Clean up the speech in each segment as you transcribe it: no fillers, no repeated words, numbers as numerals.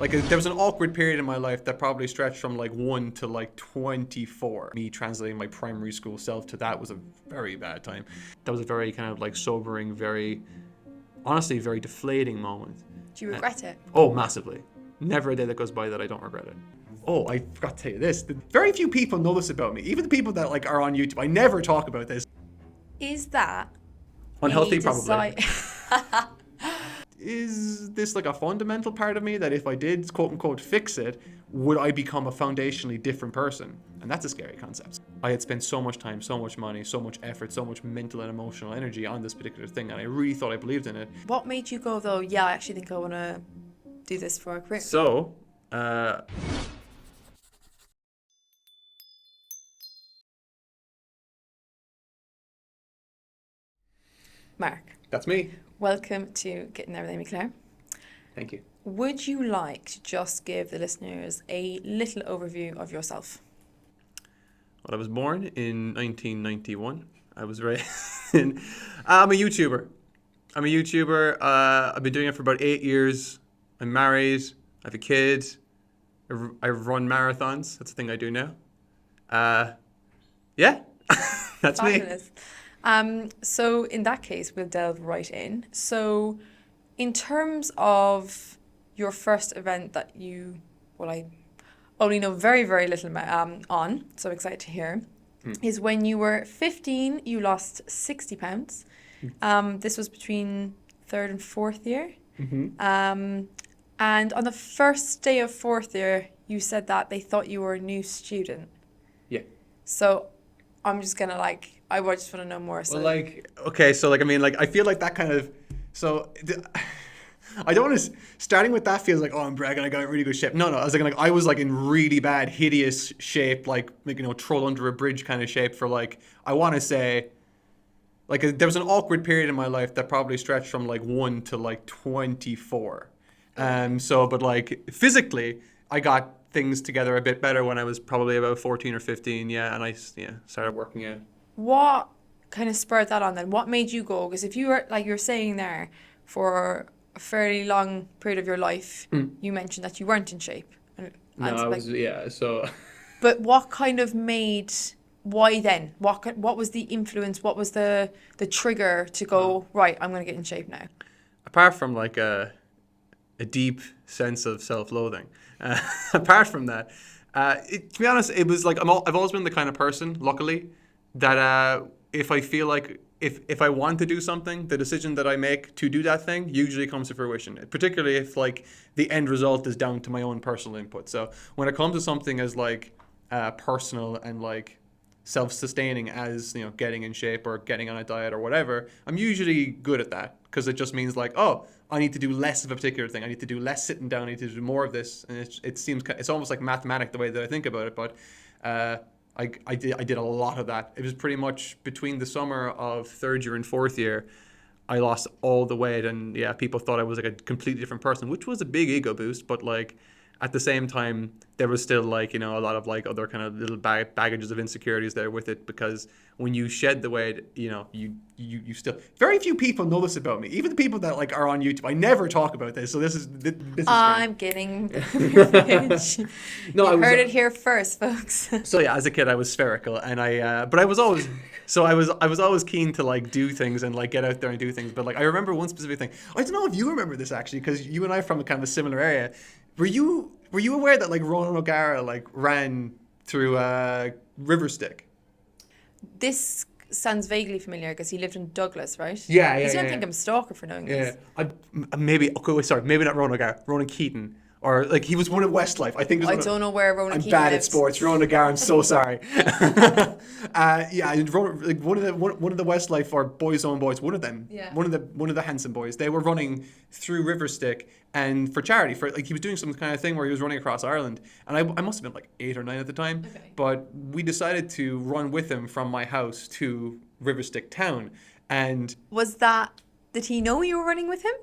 Like there was an awkward period in my life that probably stretched from like 1 to like 24. Me translating my primary school self to that was a very bad time. That was a very kind of like sobering, very, honestly, very deflating moment. Do you regret it? Oh, massively. Never a day that goes by that I don't regret it. Oh, I forgot to tell you this. Very few people know this about me. Even the people that like are on YouTube, I never talk about this. Is that Unhealthy, probably. Is this like a fundamental part of me that if I did quote unquote fix it, would I become a foundationally different person? And that's a scary concept. I had spent so much time, so much money, so much effort, so much mental and emotional energy on this particular thing, and I really thought I believed in it. What made you go though, yeah, I actually think I want to do this for a career? So, Mark, that's me. welcome to Getting There with Amy Claire. Thank you. Would you like to just give the listeners a little overview of yourself? Well, I was born in 1991. I was raised in... I'm a YouTuber. I've been doing it for about 8 years. I'm married. I have a kid. I run marathons. That's the thing I do now. Yeah, that's Fabulous. me. So in that case, we'll delve right in. So in terms of your first event that I only know very, very little on, so excited to hear, is when you were 15, you lost 60 pounds. This was between third and fourth year. Mm-hmm. And on the first day of fourth year, you said that they thought you were a new student. Yeah. So I'm just going to I just want to know more. So. Well, I feel like that kind of, I don't want to, starting with that feels like, oh, I'm bragging, I got in really good shape. No, I was like in really bad, hideous shape, troll under a bridge kind of shape for I want to say, there was an awkward period in my life that probably stretched from 1 to 24. Physically, I got things together a bit better when I was probably about 14 or 15, and I started working out. What kind of spurred that on then? What made you go? Because if you were, like you're saying there, for a fairly long period of your life, you mentioned that you weren't in shape. But what kind of made, why then? What was the influence? What was the trigger to go, right, I'm going to get in shape now? Apart from a deep sense of self-loathing. Apart from that, to be honest, it was I've always been the kind of person, luckily, that if I feel like if I want to do something, the decision that I make to do that thing usually comes to fruition, particularly if the end result is down to my own personal input. So when it comes to something as personal and self-sustaining as getting in shape or getting on a diet or whatever, I'm usually good at that because it just means I need to do less of a particular thing. I need to do less sitting down. I need to do more of this, and it's almost like mathematic the way that I think about it. But I did a lot of that. It was pretty much between the summer of third year and fourth year, I lost all the weight, and people thought I was a completely different person, which was a big ego boost. But at the same time, there was still a lot of other kind of little baggages of insecurities there with it, because when you shed the weight, you still, very few people know this about me. Even the people that are on YouTube, I never talk about this. So this is I'm getting privilege. No, I heard it here first, folks. So as a kid, I was spherical, and but I was always, I was always keen to do things and get out there and do things. But I remember one specific thing. I don't know if you remember this actually, because you and I are from a kind of a similar area. Were you aware that Ronan O'Gara ran through Riverstick? This sounds vaguely familiar because he lived in Douglas, right? Yeah. You don't think I'm a stalker for knowing this? Maybe not Ronan O'Gara, Ronan Keaton. Or he was one of Westlife. I think. I don't know where Ronan Keaton I'm bad lives. at sports. Ronan O'Gara. I'm so sorry. One of the Westlife or Boys Own Boys. One of them. Yeah. One of the handsome boys. They were running through Riverstick and for charity. For he was doing some kind of thing where he was running across Ireland. And I must have been 8 or 9 at the time. Okay. But we decided to run with him from my house to Riverstick town. And did he know you were running with him?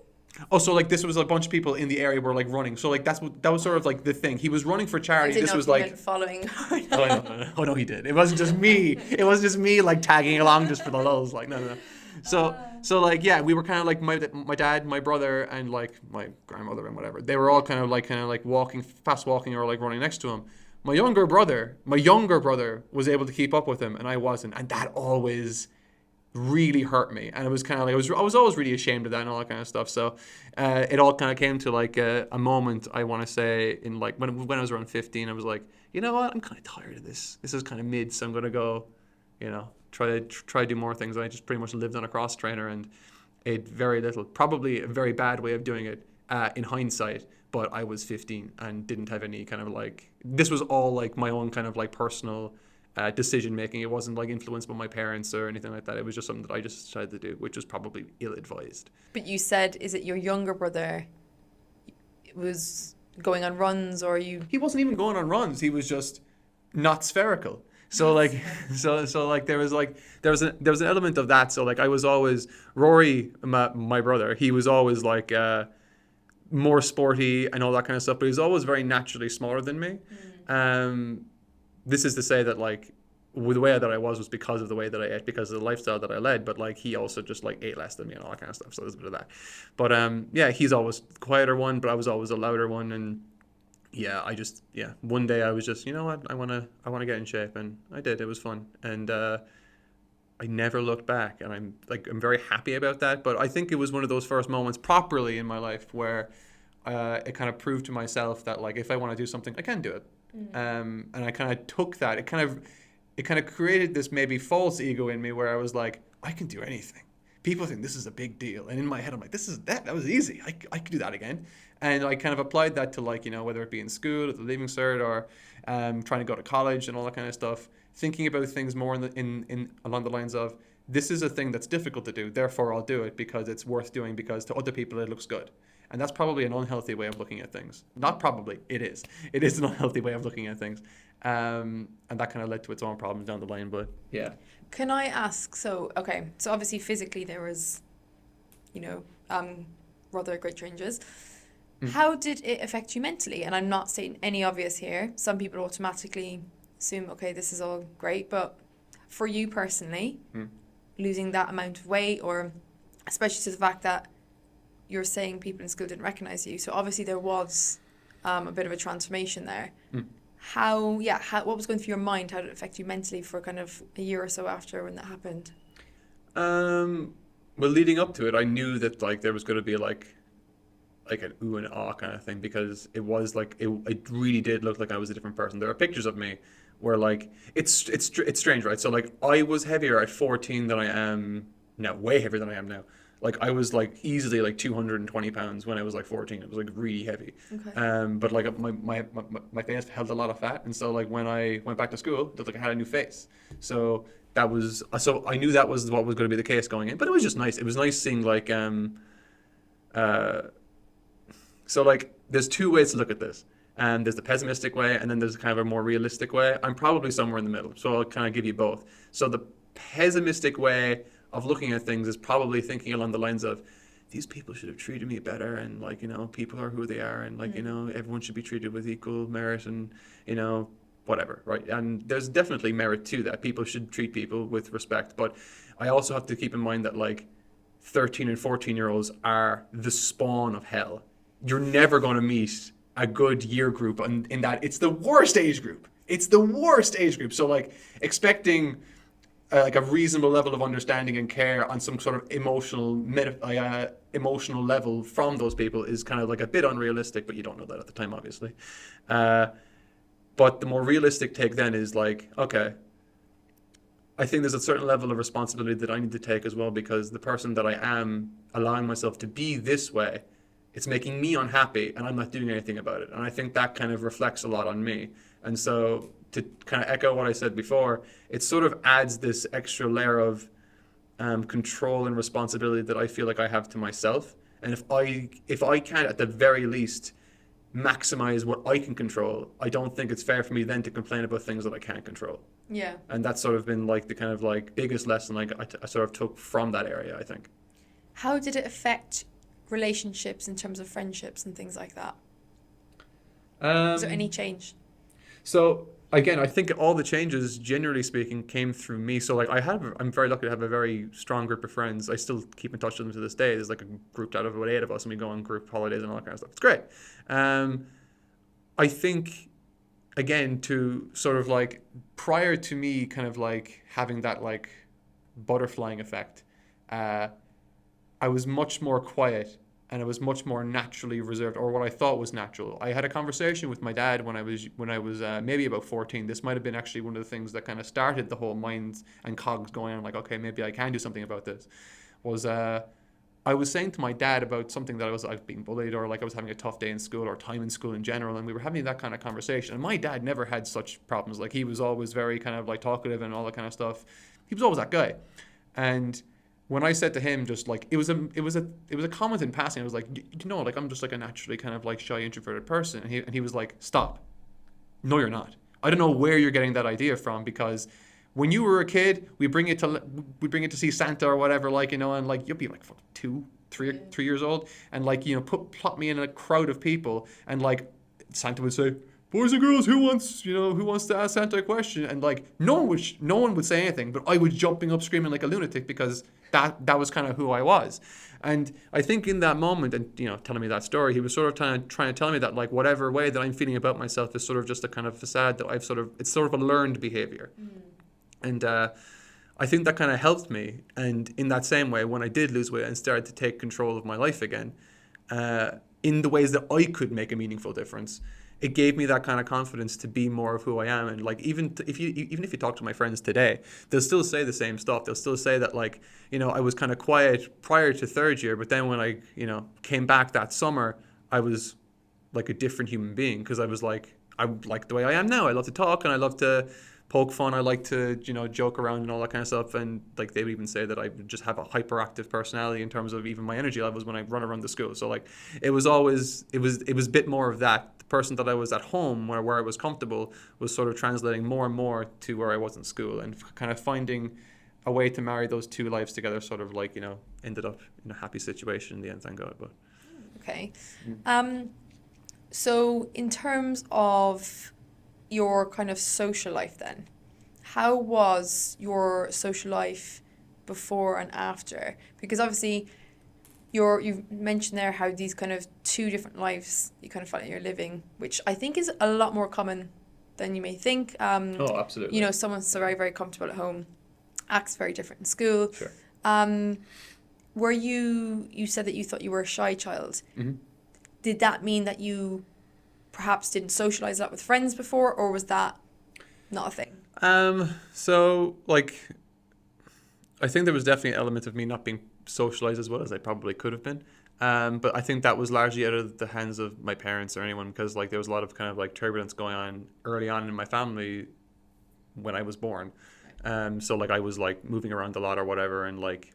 Oh, so this was a bunch of people in the area were running. So that was sort of the thing. He was running for charity. This was following. Oh no, he did. It wasn't just me. It wasn't just me tagging along just for the lulz. No. So So like, yeah, we were kind of like my dad, my brother, and like my grandmother and whatever. They were all kind of like walking, fast walking, or like running next to him. My younger brother was able to keep up with him, and I wasn't, and that always really hurt me. And it was kind of like I was always really ashamed of that and all that kind of stuff. So it all kind of came to like a moment, I want to say, in like when I was around 15. I was like, you know what, I'm kind of tired of this. This is kind of mid, so I'm gonna go, try to do more things. And I just pretty much lived on a cross trainer and ate very little. Probably a very bad way of doing it in hindsight. But I was 15 and didn't have any kind of like, this was all like my own kind of like personal decision making. It wasn't like influenced by my parents or anything like that. It was just something that I just decided to do, which was probably ill-advised. But you said, is it your younger brother was going on runs, or you? He wasn't even going on runs. He was just not spherical. So like, so like there was an element of that. So like I was always Rory, my brother. He was always like more sporty and all that kind of stuff, but he was always very naturally smaller than me. This is to say that like with the way that I was because of the way that I ate, because of the lifestyle that I led, but like he also just like ate less than me and all that kind of stuff. So there's a bit of that. But yeah, he's always the quieter one, but I was always a louder one. And yeah, one day I was just, you know what, I wanna get in shape, and I did. It was fun, and I never looked back, and I'm very happy about that. But I think it was one of those first moments properly in my life where it kind of proved to myself that like if I want to do something, I can do it. And I kind of took that. It kind of created this maybe false ego in me where I was like, I can do anything. People think this is a big deal, and in my head I'm like, that was easy. I could do that again. And I kind of applied that to like, whether it be in school at the Leaving Cert or trying to go to college and all that kind of stuff. Thinking about things more in along the lines of, this is a thing that's difficult to do, therefore I'll do it because it's worth doing, because to other people it looks good. And that's probably an unhealthy way of looking at things. Not probably, it is. It is an unhealthy way of looking at things. And that kind of led to its own problems down the line, but yeah. Can I ask, so obviously physically there was, rather great changes. How did it affect you mentally? And I'm not saying any obvious here. Some people automatically assume, okay, this is all great, but for you personally, losing that amount of weight, or especially to the fact that you're saying people in school didn't recognize you, so obviously there was a bit of a transformation there. What was going through your mind? How did it affect you mentally for kind of a year or so after when that happened? Well, leading up to it, I knew that like there was going to be like an ooh and ah kind of thing, because it was like it really did look like I was a different person. There are pictures of me where like it's strange, right? So like I was heavier at 14 than I am now, way heavier than I am now. Like I was like easily like 220 pounds when I was like 14. It was like really heavy. Okay. But like my face held a lot of fat, and so like when I went back to school, it looked like I had a new face. So I knew that was what was going to be the case going in. But it was just nice. It was nice seeing like so like there's two ways to look at this. And there's the pessimistic way, and then there's kind of a more realistic way. I'm probably somewhere in the middle, so I'll kind of give you both. So the pessimistic way of looking at things is probably thinking along the lines of, these people should have treated me better, and like, people are who they are, and like, everyone should be treated with equal merit, and whatever, right? And there's definitely merit to that. People should treat people with respect, but I also have to keep in mind that like 13 and 14-year-olds are the spawn of hell. You're never going to meet a good year group in that it's the worst age group. It's the worst age group. So like expecting like a reasonable level of understanding and care on some sort of emotional level from those people is kind of like a bit unrealistic, but you don't know that at the time, obviously. But the more realistic take then is like, okay, I think there's a certain level of responsibility that I need to take as well, because the person that I am, allowing myself to be this way, it's making me unhappy, and I'm not doing anything about it. And I think that kind of reflects a lot on me. And so to kind of echo what I said before, it sort of adds this extra layer of control and responsibility that I feel like I have to myself. And if I can't at the very least maximize what I can control, I don't think it's fair for me then to complain about things that I can't control. Yeah. And that's sort of been like the kind of like biggest lesson like I sort of took from that area, I think. How did it affect relationships in terms of friendships and things like that? Is there any change? So again, I think all the changes, generally speaking, came through me. So like I'm very lucky to have a very strong group of friends. I still keep in touch with them to this day. There's like a group out of about 8 of us, and we go on group holidays and all that kind of stuff. It's great. Um, I think again, to sort of like prior to me kind of like having that like butterflying effect, uh, I was much more quiet, and I was much more naturally reserved, or what I thought was natural. I had a conversation with my dad when I was maybe about 14. This might have been actually one of the things that kind of started the whole minds and cogs going on, like, okay, maybe I can do something about this. Was I was saying to my dad about something that I was being bullied, or like I was having a tough day in school, or time in school in general, and we were having that kind of conversation. And my dad never had such problems. Like, he was always very kind of like talkative and all that kind of stuff. He was always that guy. And when I said to him, just like it was a comment in passing. I was like, like I'm just like a naturally kind of like shy, introverted person. And he was like, stop. No, you're not. I don't know where you're getting that idea from, because when you were a kid, we bring you to see Santa or whatever, like, and like you'll be like 3 years old, and like plot me in a crowd of people, and like Santa would say, boys and girls, who wants to ask Santa a question, and like no one would say anything, but I was jumping up screaming like a lunatic, because that was kind of who I was. And I think in that moment, and telling me that story, he was sort of trying to tell me that like whatever way that I'm feeling about myself is sort of just a kind of facade that it's sort of a learned behavior. And I think that kind of helped me. And in that same way, when I did lose weight and started to take control of my life again, in the ways that I could make a meaningful difference, it gave me that kind of confidence to be more of who I am. And like if you talk to my friends today, they'll still say the same stuff. They'll still say that like I was kind of quiet prior to third year, but then when I came back that summer, I was like a different human being, because I was like the way I am now. I love to talk, and I love to poke fun. I like to joke around and all that kind of stuff. And like they would even say that I just have a hyperactive personality in terms of even my energy levels when I run around the school. So like it was a bit more of that. The person that I was at home, where I was comfortable, was sort of translating more and more to where I was in school, and kind of finding a way to marry those two lives together. Sort of like ended up in a happy situation in the end, thank God. But okay. So in terms of your kind of social life then, how was your social life before and after? Because obviously you've mentioned there how these kind of two different lives you kind of felt like you're living, which I think is a lot more common than you may think. oh, absolutely. Someone's very, very comfortable at home, acts very different in school. Sure. Were you said that you thought you were a shy child. Mm-hmm. Did that mean that you perhaps didn't socialize that with friends before, or was that not a thing? So like, I think there was definitely an element of me not being socialized as well as I probably could have been. But I think that was largely out of the hands of my parents or anyone, because like there was a lot of kind of like turbulence going on early on in my family when I was born. So like I was like moving around a lot or whatever, and like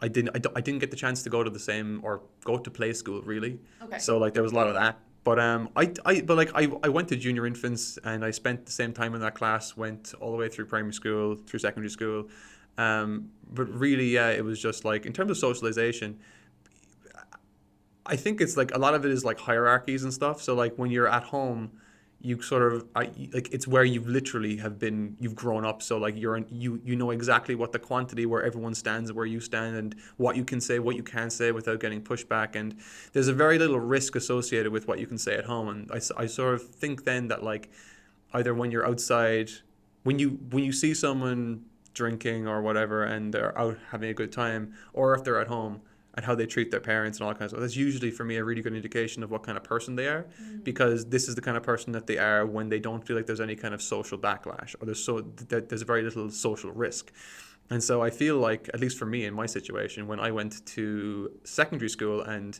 I didn't get the chance to go to the same or go to play school really. Okay. So like there was a lot of that. But I went to junior infants, and I spent the same time in that class, went all the way through primary school, through secondary school. But really, yeah, it was just like in terms of socialization, I think it's like a lot of it is like hierarchies and stuff. So like when you're at home, you sort of like it's where you've grown up. So like you know exactly what the quantity where everyone stands, where you stand, and what you can say, what you can't say without getting pushback. And there's a very little risk associated with what you can say at home. And I sort of think then that like either when you're outside, when you see someone drinking or whatever and they're out having a good time, or if they're at home, and how they treat their parents and all that kind of stuff. That's usually for me a really good indication of what kind of person they are, because this is the kind of person that they are when they don't feel like there's any kind of social backlash, or there's very little social risk. And so I feel like, at least for me in my situation, when I went to secondary school and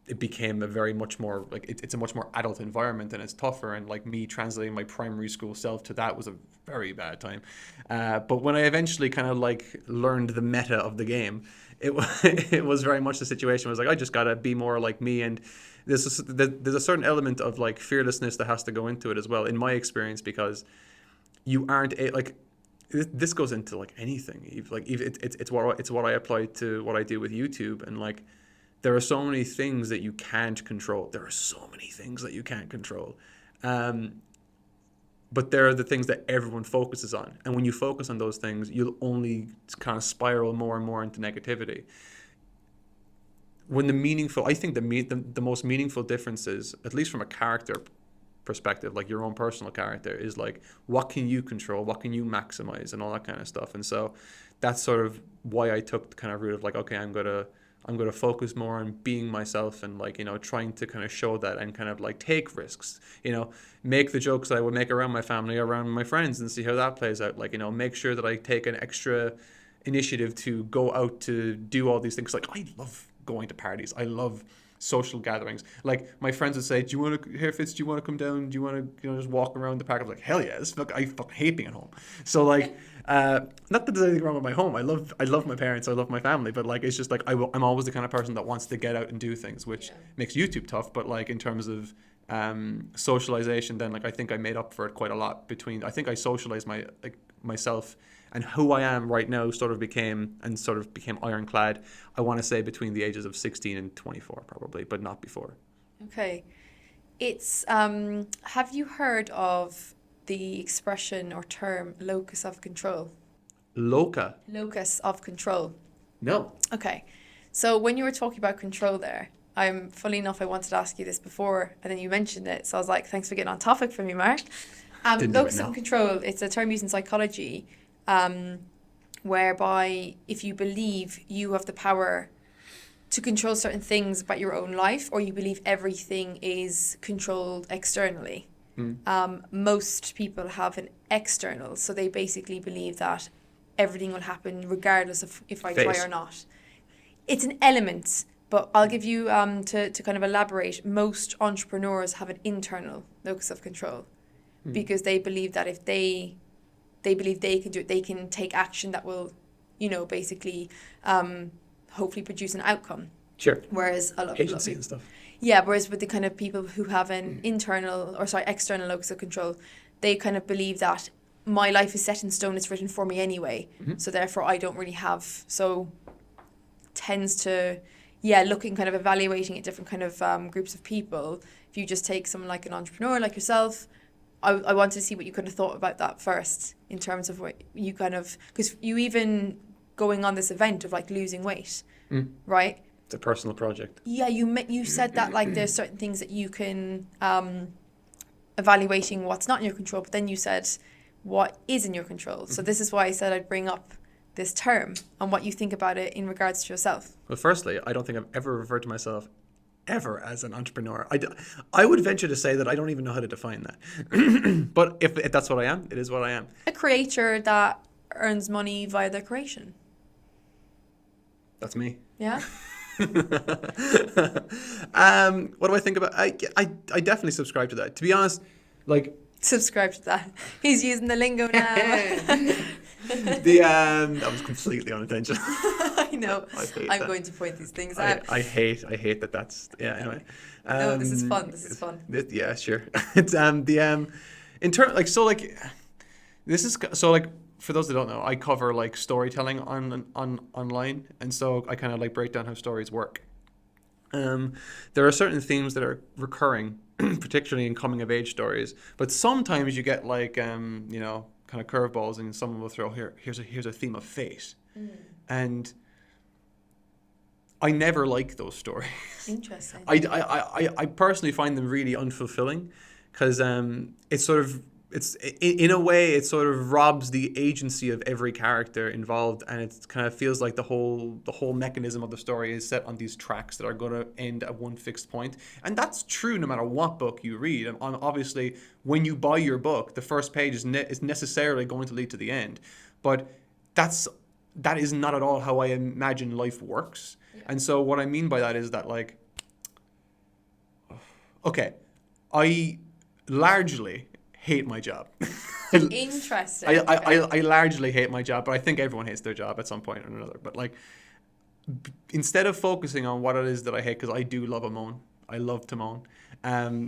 it became a very much more like it's a much more adult environment, and it's tougher, and like me translating my primary school self to that was a very bad time. But when I eventually kind of like learned the meta of the game, it was very much the situation. It was like I just gotta be more like me, and there's a certain element of like fearlessness that has to go into it as well, in my experience, because you aren't like this goes into like anything. It's what I apply to what I do with YouTube, and like. There are so many things that you can't control. but they're the things that everyone focuses on. And when you focus on those things, you'll only kind of spiral more and more into negativity. When I think the most meaningful differences, at least from a character perspective, like your own personal character, is like, what can you control, what can you maximize, and all that kind of stuff. And so that's sort of why I took the kind of route of like, okay, I'm gonna focus more on being myself, and like, trying to kind of show that, and kind of like take risks, make the jokes that I would make around my family, around my friends, and see how that plays out. Like, make sure that I take an extra initiative to go out to do all these things. Like, I love going to parties. I love social gatherings. Like, my friends would say, do you want to come down? Do you want to, just walk around the park? I'm like, hell yeah. I fucking hate being at home. So like, not that there's anything wrong with my home. I love my parents. I love my family. But like, it's just like, I'm always the kind of person that wants to get out and do things, which makes YouTube tough. But like, in terms of socialization, then like, I think I made up for it quite a lot I think I socialized myself, and who I am right now sort of became ironclad, I want to say, between the ages of 16 and 24 probably, but not before. Okay. It's have you heard of the expression or term locus of control? Locus of control. No. Okay. So when you were talking about control there, funny enough, I wanted to ask you this before, and then you mentioned it. So I was like, thanks for getting on topic for me, Mark. Locus of control, it's a term used in psychology, whereby if you believe you have the power to control certain things about your own life, or you believe everything is controlled externally. Most people have an external, so they basically believe that everything will happen regardless of if I try or not. It's an element, but I'll give you, to kind of elaborate, most entrepreneurs have an internal locus of control, because they believe that if they believe they can do it, they can take action that will, basically, hopefully produce an outcome. Sure. Whereas a lot of agency and stuff. Yeah, whereas with the kind of people who have an external locus of control, they kind of believe that my life is set in stone, it's written for me anyway, so therefore I don't really have, so tends to, looking kind of evaluating at different kind of groups of people. If you just take someone like an entrepreneur like yourself, I wanted to see what you kind of thought about that first, in terms of what you kind of, because you even going on this event of like losing weight, right? It's a personal project. Yeah, you said that like there's certain things that you can, evaluating what's not in your control, but then you said what is in your control. So this is why I said I'd bring up this term and what you think about it in regards to yourself. Well, firstly, I don't think I've ever referred to myself ever as an entrepreneur. I would venture to say that I don't even know how to define that. But if that's what I am, it is what I am. A creator that earns money via their creation. That's me. Yeah. What do I think about? I definitely subscribe to that. To be honest, like, subscribe to that. He's using the lingo now. That was completely unintentional. I know. I'm going to point these things out. I hate that. That's anyway. No, this is fun. This is fun. Yeah, sure. It's in terms like, so like, this is so like, for those that don't know, I cover like storytelling online, and so I kind of like break down how stories work. There are certain themes that are recurring, particularly in coming of age stories, but sometimes you get like kind of curveballs, and someone will throw here's a theme of fate, and I never like those stories. Interesting. I personally find them really unfulfilling, because it's sort of, it's in a way it sort of robs the agency of every character involved, and it kind of feels like the whole mechanism of the story is set on these tracks that are going to end at one fixed point. And that's true no matter what book you read. And obviously, when you buy your book, the first page is necessarily going to lead to the end. But that is not at all how I imagine life works. Yeah. And so what I mean by that is that, like, okay, I largely hate my job. Interesting. I largely hate my job, but I think everyone hates their job at some point or another. But like, instead of focusing on what it is that I hate, because I do love a moan, I love to moan,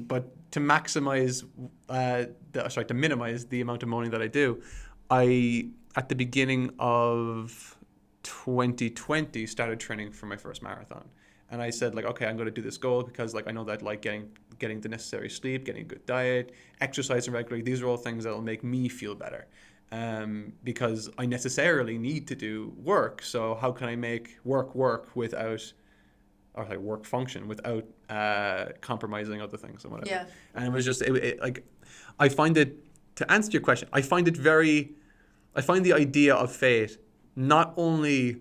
but to minimize the amount of moaning that I do, I at the beginning of 2020 started training for my first marathon. and I said like, okay, I'm going to do this goal because like I know that like getting the necessary sleep, getting a good diet, exercising regularly, these are all things that will make me feel better. Because I necessarily need to do work. So how can I make work without, or like work function without compromising other things and whatever. Yeah. And it was just like, I find it, to answer your question, I find the idea of fate not only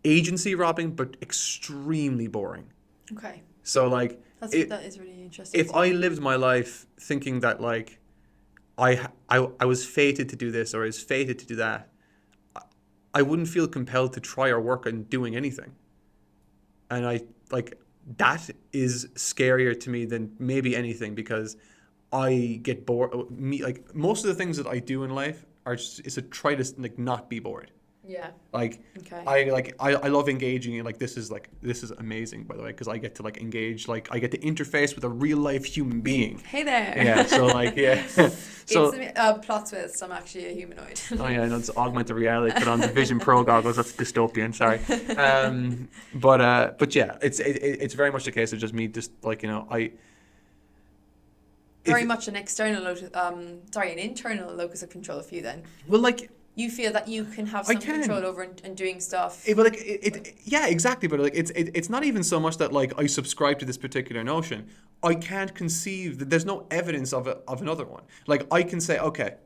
agency robbing, but extremely boring. Okay. So like, that is really interesting. If I lived my life thinking that like I was fated to do this or I was fated to do that, I wouldn't feel compelled to try or work on doing anything. And I like that is scarier to me than maybe anything, because I get bored. Like most of the things that I do in life is to try to like not be bored. Yeah. Like okay. I love engaging in like this is amazing, by the way, because I get to like engage, like I get to interface with a real life human being. Hey there. Yeah. So like yeah. So it's a plot twist. I'm actually a humanoid. Oh yeah, no, it's augmented reality. Put on the Vision Pro goggles. That's dystopian. Sorry. But yeah, it's very much the case of just me, just like very much an an internal locus of control for you then. Well, like. You feel that you can have some control over and doing stuff. But like yeah, exactly. But like it's not even so much that like I subscribe to this particular notion. I can't conceive that there's no evidence of another one. Like I can say, okay,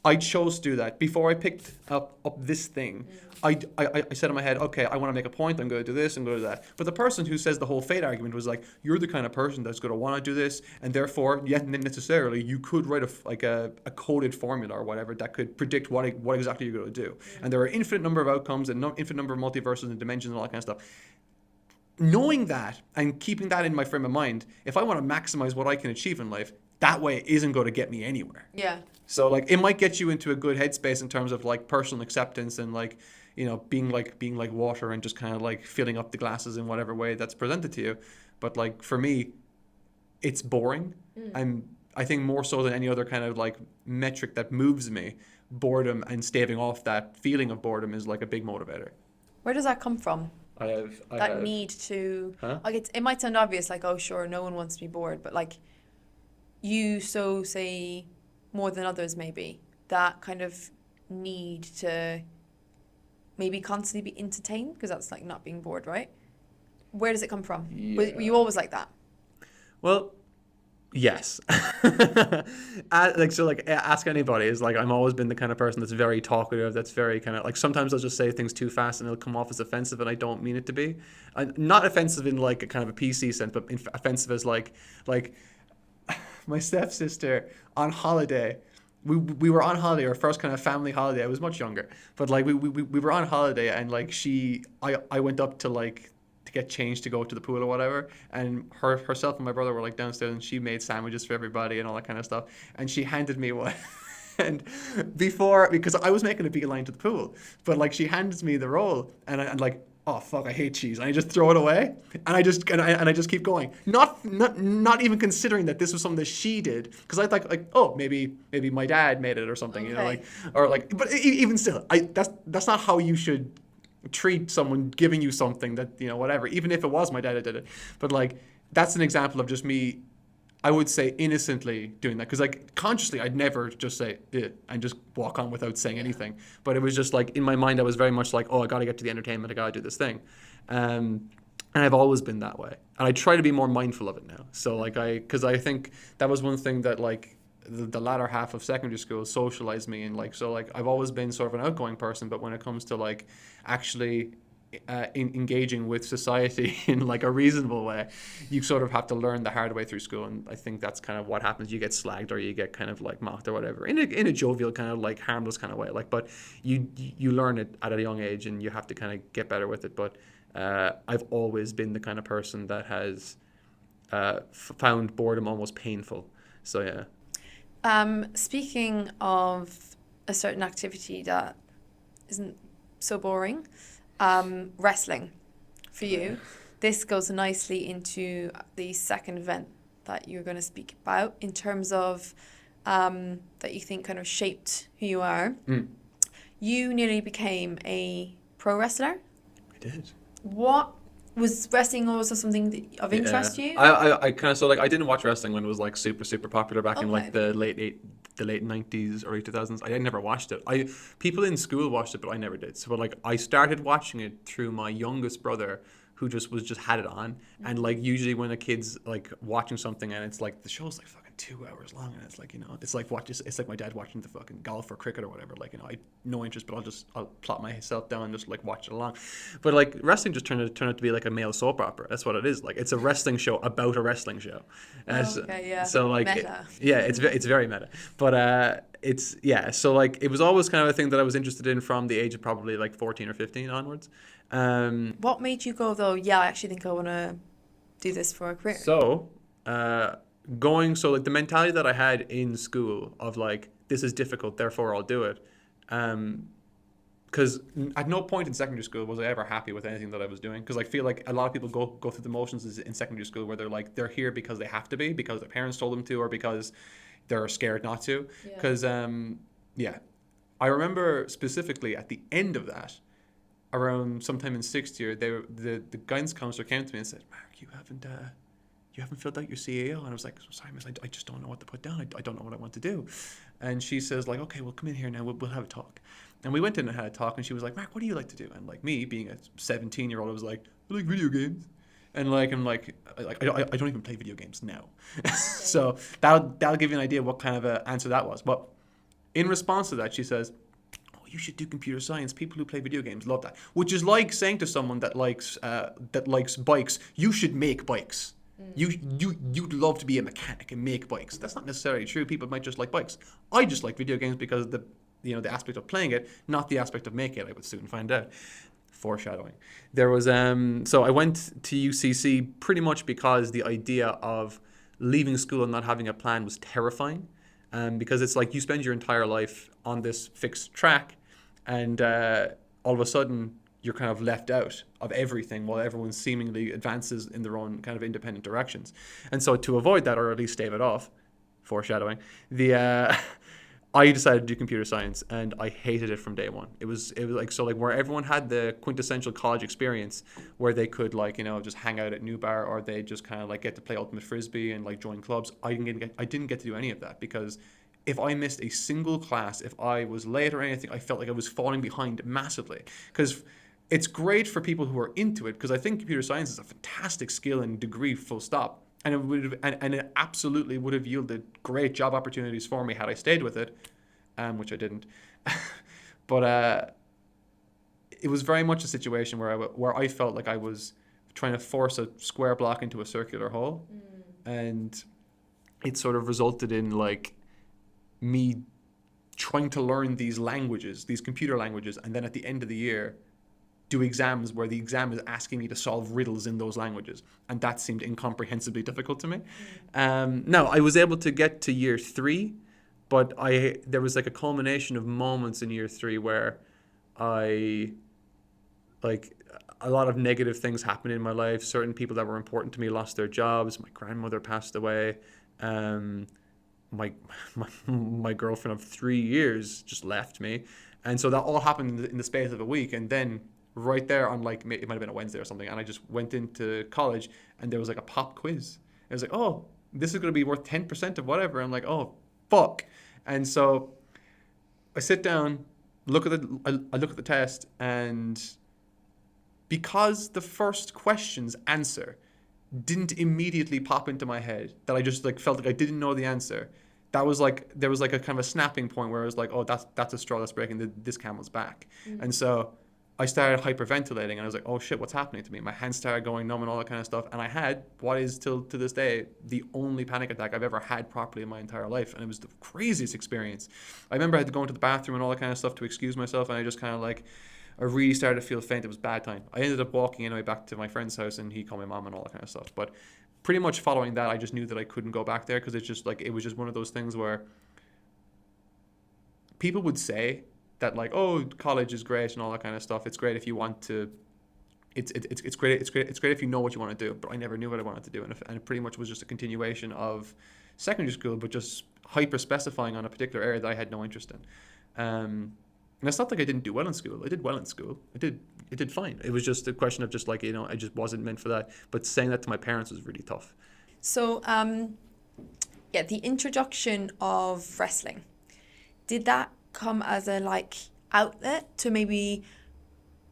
I chose to do that before I picked up this thing. I said in my head, okay, I want to make a point. I'm going to do this. I'm going to do that. But the person who says the whole fate argument was like, you're the kind of person that's going to want to do this, and therefore, yet necessarily, you could write a coded formula or whatever that could predict what exactly you're going to do. And there are infinite number of outcomes and infinite number of multiverses and dimensions and all that kind of stuff. Knowing that and keeping that in my frame of mind, if I want to maximize what I can achieve in life, that way isn't going to get me anywhere. Yeah. So like it might get you into a good headspace in terms of like personal acceptance and like, being like water and just kind of like filling up the glasses in whatever way that's presented to you. But like for me, it's boring. I think more so than any other kind of like metric that moves me, boredom and staving off that feeling of boredom is like a big motivator. Where does that come from? I have need to Huh? like it might sound obvious, like, oh sure, no one wants to be bored, but like you say more than others, maybe that kind of need to maybe constantly be entertained, because that's like not being bored, right? Where does it come from? Yeah. Were you always like that? Well, yes. Ask anybody. Is like I've always been the kind of person that's very talkative, that's very kind of like, sometimes I'll just say things too fast and it'll come off as offensive and I don't mean it to be. Not offensive in like a kind of a PC sense, but offensive as like my stepsister on holiday. We were on holiday, our first kind of family holiday. I was much younger, but like we were on holiday, and like I went up to like to get changed to go to the pool or whatever, and herself and my brother were like downstairs, and she made sandwiches for everybody and all that kind of stuff, and she handed me one. And because I was making a beeline to the pool, but like she handed me the roll, and I'm like, oh fuck, I hate cheese, and I just throw it away, and I just keep going, not even considering that this was something that she did, because I thought like, oh, maybe my dad made it or something, Okay. but even still, that's not how you should treat someone giving you something that, whatever, even if it was my dad that did it. But like that's an example of just me, I would say, innocently doing that, because like consciously I'd never just say and just walk on without saying anything. But it was just like in my mind I was very much like, oh, I got to get to the entertainment, I got to do this thing, and I've always been that way, and I try to be more mindful of it now. So like because I think that was one thing that like the latter half of secondary school socialized me, and like so like I've always been sort of an outgoing person, but when it comes to like actually engaging with society in like a reasonable way, you sort of have to learn the hard way through school. And I think that's kind of what happens. You get slagged or you get kind of like mocked or whatever in a jovial kind of like harmless kind of way, like, but you learn it at a young age and you have to kind of get better with it. But I've always been the kind of person that has found boredom almost painful. So yeah. Speaking of a certain activity that isn't so boring, wrestling for you. This goes nicely into the second event that you're going to speak about in terms of that you think kind of shaped who you are. You nearly became a pro wrestler. I did. What was wrestling also something of interest to you? I kind of, so like I didn't watch wrestling when it was like super popular back in like Okay. the late 90s, early 2000s. I never watched it. People in school watched it, but I never did. So like I started watching it through my youngest brother, who just had it on. And like usually when a kid's like watching something and it's like the show's like fucking 2 hours long, and it's like, you know, it's like my dad watching the fucking golf or cricket or whatever. Like, you know, I no interest, but I'll plot myself down and just like watch it along. But like wrestling just turned out to be like a male soap opera. That's what it is. Like it's a wrestling show about a wrestling show. And Oh, okay, yeah. so like Meta. yeah, it's very meta. But it's yeah. So like it was always kind of a thing that I was interested in from the age of probably like 14 or 15 onwards. What made you go though? Yeah, I actually think I want to do this for a career. So, so like the mentality that I had in school of like, this is difficult, therefore I'll do it. Because at no point in secondary school was I ever happy with anything that I was doing. Because I feel like a lot of people go through the motions in secondary school where they're like, they're here because they have to be, because their parents told them to, or because they're scared not to. Yeah. Because, yeah. I remember specifically at the end of that, around sometime in sixth year, the guidance counselor came to me and said, "Mark, you haven't filled out your CAO." And I was like, "Sorry, miss, I just don't know what to put down. I don't know what I want to do." And she says like, "Okay, well, come in here now. We'll have a talk." And we went in and had a talk, and she was like, "Mark, what do you like to do?" And like me, being a 17-year-old, I was like, "I like video games." And like I'm like I don't even play video games now. So that'll give you an idea what kind of an answer that was. But in response to that, she says, "Oh, you should do computer science. People who play video games love that." Which is like saying to someone that likes bikes, "You should make bikes. You'd love to be a mechanic and make bikes." That's not necessarily true. People might just like bikes. I just like video games because of the aspect of playing it, not the aspect of making it. I would soon find out. Foreshadowing. There was so I went to UCC pretty much because the idea of leaving school and not having a plan was terrifying. Because it's like you spend your entire life on this fixed track, and all of a sudden you're kind of left out of everything while everyone seemingly advances in their own kind of independent directions. And so to avoid that, or at least stave it off, foreshadowing, I decided to do computer science, and I hated it from day one. It was like, so like where everyone had the quintessential college experience where they could like, you know, just hang out at New Bar, or they just kind of like get to play ultimate frisbee and like join clubs. I didn't get to do any of that, because if I missed a single class, if I was late or anything, I felt like I was falling behind massively. Because it's great for people who are into it, because I think computer science is a fantastic skill and degree, full stop. And it absolutely would have yielded great job opportunities for me had I stayed with it, which I didn't. But it was very much a situation where I felt like I was trying to force a square block into a circular hole, and it sort of resulted in like me trying to learn these languages, these computer languages, and then at the end of the year do exams where the exam is asking me to solve riddles in those languages, and that seemed incomprehensibly difficult to me. Now I was able to get to year 3, but there was like a culmination of moments in year 3 where I like a lot of negative things happened in my life. Certain people that were important to me lost their jobs. My grandmother passed away. My girlfriend of 3 years just left me, and so that all happened in the space of a week. And then right there on like, it might have been a Wednesday or something, and I just went into college, and there was like a pop quiz. I was like, "Oh, this is going to be worth 10% of whatever." I'm like, "Oh, fuck." And so I sit down, I look at the test, and because the first question's answer didn't immediately pop into my head, that I just like felt like I didn't know the answer, that was like, there was like a kind of a snapping point where I was like, "Oh, that's a straw that's breaking this camel's back." And so I started hyperventilating, and I was like, "Oh shit, what's happening to me?" My hands started going numb and all that kind of stuff, and I had what is still to this day the only panic attack I've ever had properly in my entire life, and it was the craziest experience. I remember I had to go into the bathroom and all that kind of stuff to excuse myself, and I just kind of like, I really started to feel faint. It was bad time. I ended up walking anyway back to my friend's house, and he called my mom and all that kind of stuff. But pretty much following that, I just knew that I couldn't go back there, because it's just like, it was just one of those things where people would say that like, "Oh, college is great and all that kind of stuff. It's great if you want to. It's great. It's great if you know what you want to do." But I never knew what I wanted to do, and it pretty much was just a continuation of secondary school, but just hyper specifying on a particular area that I had no interest in. And it's not like I didn't do well in school. I did well in school. I did fine. It was just a question of just like, I just wasn't meant for that. But saying that to my parents was really tough. So, yeah, the introduction of wrestling, did that come as a like outlet to maybe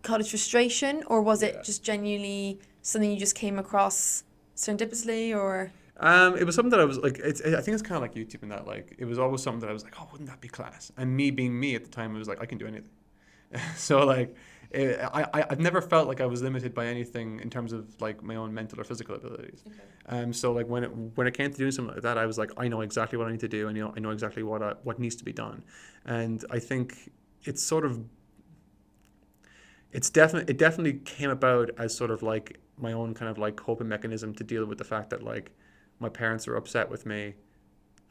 college frustration, or was Yeah. it just genuinely something you just came across serendipitously, or? It was something that I was like, I think it's kind of like YouTube in that, like, it was always something that I was like, oh, wouldn't that be class? And me being me at the time, it was like, I can do anything. So like, I've never felt like I was limited by anything in terms of like my own mental or physical abilities. So like when it came to doing something like that, I was like, I know exactly what I need to do. I know exactly what needs to be done. And I think it's sort of, it definitely came about as sort of like my own kind of like coping mechanism to deal with the fact that like my parents were upset with me.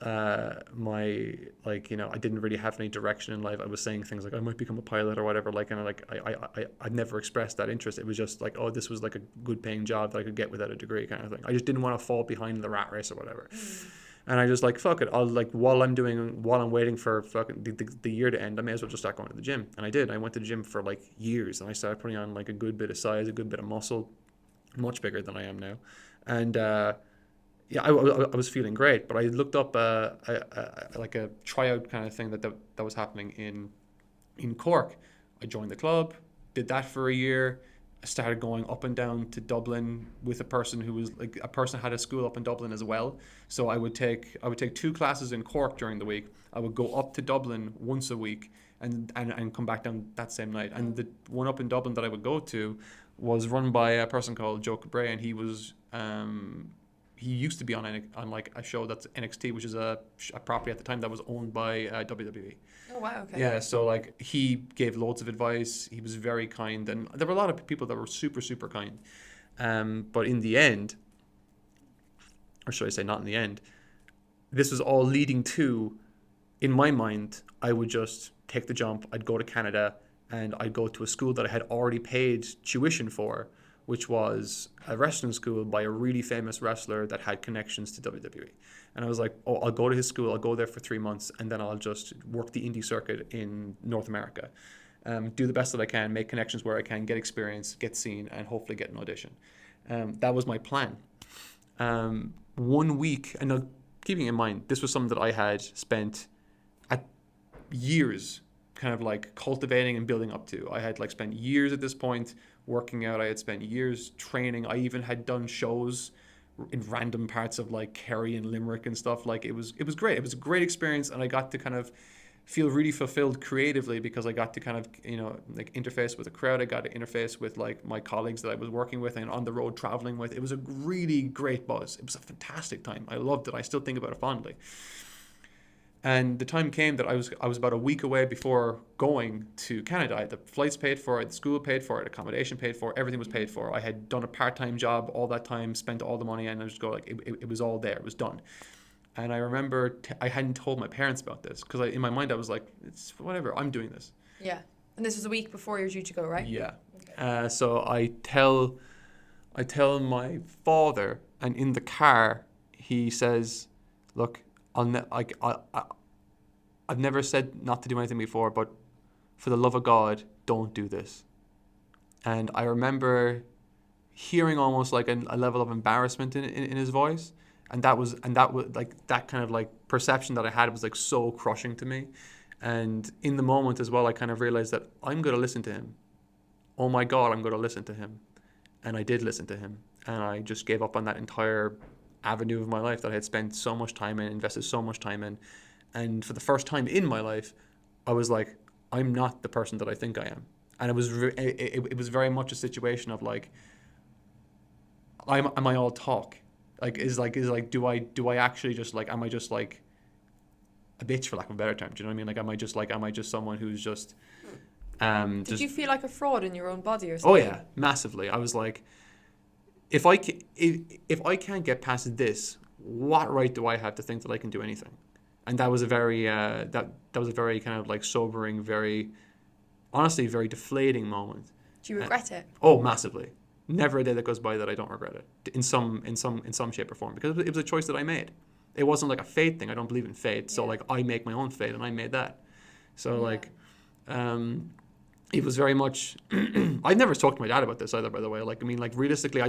My like I didn't really have any direction in life. I was saying things like I might become a pilot or whatever. Like, and like I never expressed that interest. It was just like, oh, this was like a good paying job that I could get without a degree kind of thing. I just didn't want to fall behind the rat race or whatever. And I just like, fuck it. I'll like, while I'm waiting for fucking the year to end, I may as well just start going to the gym. And I did. I went to the gym for like years, and I started putting on like a good bit of size, a good bit of muscle, much bigger than I am now. And yeah, I was feeling great. But I looked up like a tryout kind of thing that was happening in Cork. I joined the club, did that for a year. I started going up and down to Dublin with a person who was like, a person had a school up in Dublin as well. So I would take 2 classes in Cork during the week. I would go up to Dublin once a week and come back down that same night. And the one up in Dublin that I would go to was run by a person called Joe Cabray, and he was he used to be on like a show that's NXT, which is a property at the time that was owned by WWE. Oh wow, okay. Yeah, so like he gave loads of advice. He was very kind, and there were a lot of people that were super, super kind. But in the end, or should I say not in the end, this was all leading to, in my mind, I would just take the jump. I'd go to Canada and I'd go to a school that I had already paid tuition for, which was a wrestling school by a really famous wrestler that had connections to WWE. And I was like, oh, I'll go to his school, I'll go there for 3 months, and then I'll just work the indie circuit in North America. Do the best that I can, make connections where I can, get experience, get seen, and hopefully get an audition. That was my plan. 1 week, and now keeping in mind, this was something that I had spent years kind of like cultivating and building up to. I had like spent years at this point working out. I had spent years training. I even had done shows in random parts of like Kerry and Limerick and stuff. Like it was great. It was a great experience, and I got to kind of feel really fulfilled creatively because I got to kind of like interface with a crowd. I got to interface with like my colleagues that I was working with and on the road traveling with. It was a really great buzz. It was a fantastic time. I loved it. I still think about it fondly. And the time came that I was about a week away before going to Canada. I had the flights paid for, I had the school paid for, I had accommodation paid for, everything was paid for. I had done a part-time job all that time, spent all the money, and I just go like, it was all there, it was done. And I remember I hadn't told my parents about this because in my mind I was like, it's whatever, I'm doing this. Yeah. And this was a week before you were due to go, right? Yeah. Okay. So I tell my father, and in the car he says, look, I've never said not to do anything before, but for the love of God, don't do this. And I remember hearing almost like a level of embarrassment in his voice, and that was like that kind of like perception that I had was like so crushing to me. And in the moment as well, I kind of realized that I'm going to listen to him. Oh my God, I'm going to listen to him. And I did listen to him, and I just gave up on that entire avenue of my life that I had spent so much time in, invested so much time in. And for the first time in my life, I was like, I'm not the person that I think I am. And it was very much a situation of like, am I all talk? Like, is do I actually just like, am I just like a bitch, for lack of a better term? Do you know what I mean? Like, am I just someone who's just, Did you feel like a fraud in your own body or something? Oh yeah, massively. I was like, if I can't get past this, what right do I have to think that I can do anything? And that was a very that was a very kind of like sobering, very honestly very deflating moment. Do you regret it? Oh, massively. Never a day that goes by that I don't regret it in some shape or form, because it was a choice that I made. It wasn't like a fate thing. I don't believe in fate. So like I make my own fate, and I made that. So like It was very much. I'd never talked to my dad about this either, by the way. Like, I mean, like realistically, I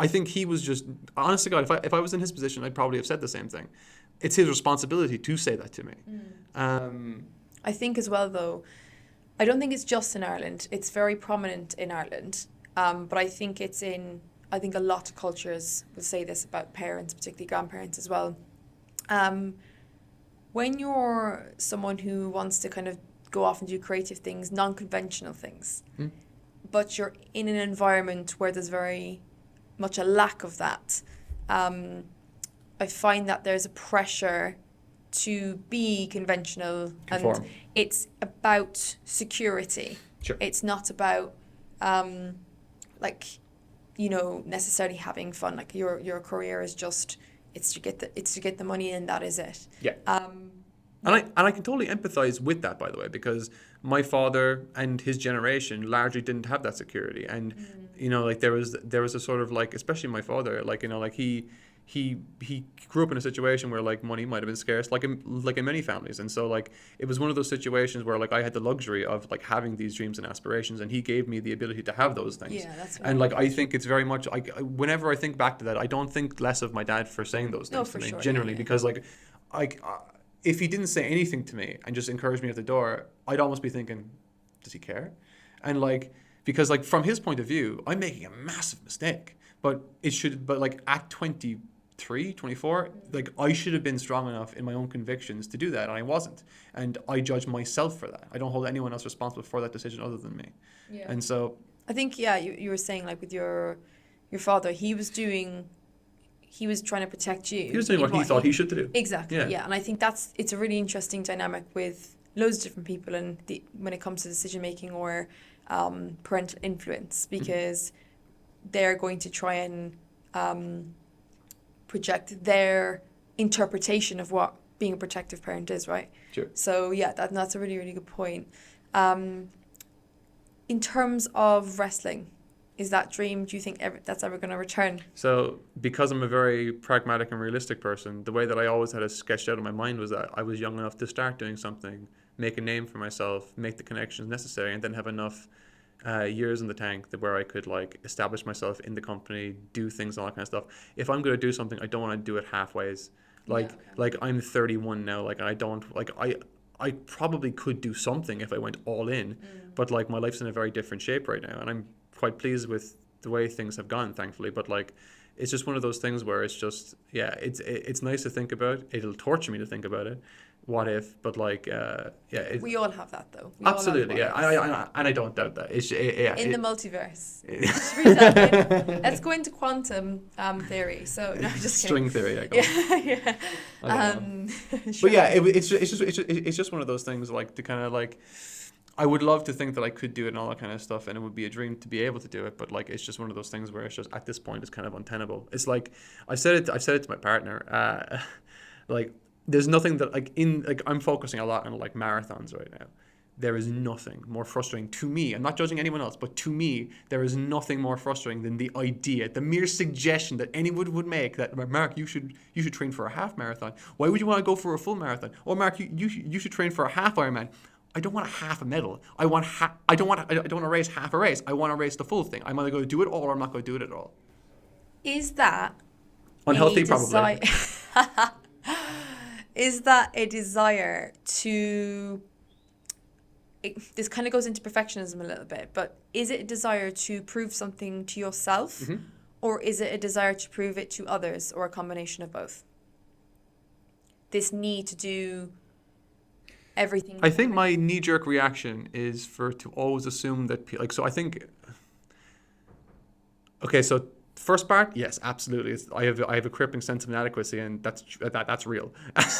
think he was just. Honest to God, if I was in his position, I'd probably have said the same thing. It's his responsibility to say that to me. I think as well, though, I don't think it's just in Ireland. It's very prominent in Ireland, but I think I think a lot of cultures will say this about parents, particularly grandparents as well. When you're someone who wants to kind of go off and do creative things, non-conventional things, but you're in an environment where there's very much a lack of that, I find that there's a pressure to be conventional. Conform. And it's about security. Sure. It's not about necessarily having fun. Like your career is just it's to get the money and that is it. Yeah. And I can totally empathize with that, by the way, because my father and his generation largely didn't have that security, and like there was a sort of like, especially my father, like like he grew up in a situation where like money might have been scarce, like in many families, and so like it was one of those situations where like I had the luxury of like having these dreams and aspirations, and he gave me the ability to have those things. Yeah, that's and like I think it's very much like whenever I think back to that, I don't think less of my dad for saying those things to me, sure, generally, yeah. because like if he didn't say anything to me and just encouraged me at the door, I'd almost be thinking, does he care? And like, because like from his point of view, I'm making a massive mistake, but like at 23, 24, like I should have been strong enough in my own convictions to do that, and I wasn't. And I judge myself for that. I don't hold anyone else responsible for that decision other than me. Yeah. And so I think, yeah, you were saying like with your father, he was trying to protect you. he was doing what he thought he should do. Exactly, yeah. And I think it's a really interesting dynamic with loads of different people and when it comes to decision making or parental influence, because they're going to try and project their interpretation of what being a protective parent is, right? Sure. So yeah, that's a really, really good point. In terms of wrestling, is that dream, do you think that's ever going to return? So because I'm a very pragmatic and realistic person, the way that I always had it sketched out in my mind was that I was young enough to start doing something, make a name for myself, make the connections necessary, and then have enough years in the tank where I could like establish myself in the company, do things, all that kind of stuff. If I'm going to do something, I don't want to do it halfways. Like I'm 31 now, like I don't like I probably could do something if I went all in, but like my life's in a very different shape right now, and I'm quite pleased with the way things have gone, thankfully. But like, it's just one of those things where it's just, yeah, it's nice to think about. It'll torture me to think about it. What if? But like, yeah. We all have that though. Absolutely, yeah. I don't doubt that. In the multiverse. Let's go into quantum theory. So no, just string kidding. theory. Yeah. But yeah, it's just one of those things like to kind of like. I would love to think that I could do it and all that kind of stuff, and it would be a dream to be able to do it. But like, it's just one of those things where it's just at this point it's kind of untenable. It's like I've said it to my partner. Like, there's nothing that I'm focusing a lot on like marathons right now. There is nothing more frustrating to me. I'm not judging anyone else, but to me, there is nothing more frustrating than the idea, the mere suggestion that anyone would make that, Mark, you should train for a half marathon. Why would you want to go for a full marathon? Or Mark, you should train for a half Ironman. I don't want a half a medal. I don't want to race half a race. I want to race the full thing. I'm either going to do it all or I'm not going to do it at all. Is that unhealthy? Probably. Is that a desire to? This kind of goes into perfectionism a little bit, but is it a desire to prove something to yourself, or is it a desire to prove it to others, or a combination of both? This need to do everything. I think my knee-jerk reaction is to always assume that so I think. Okay, so first part, yes, absolutely. I have a crippling sense of inadequacy, and that's real.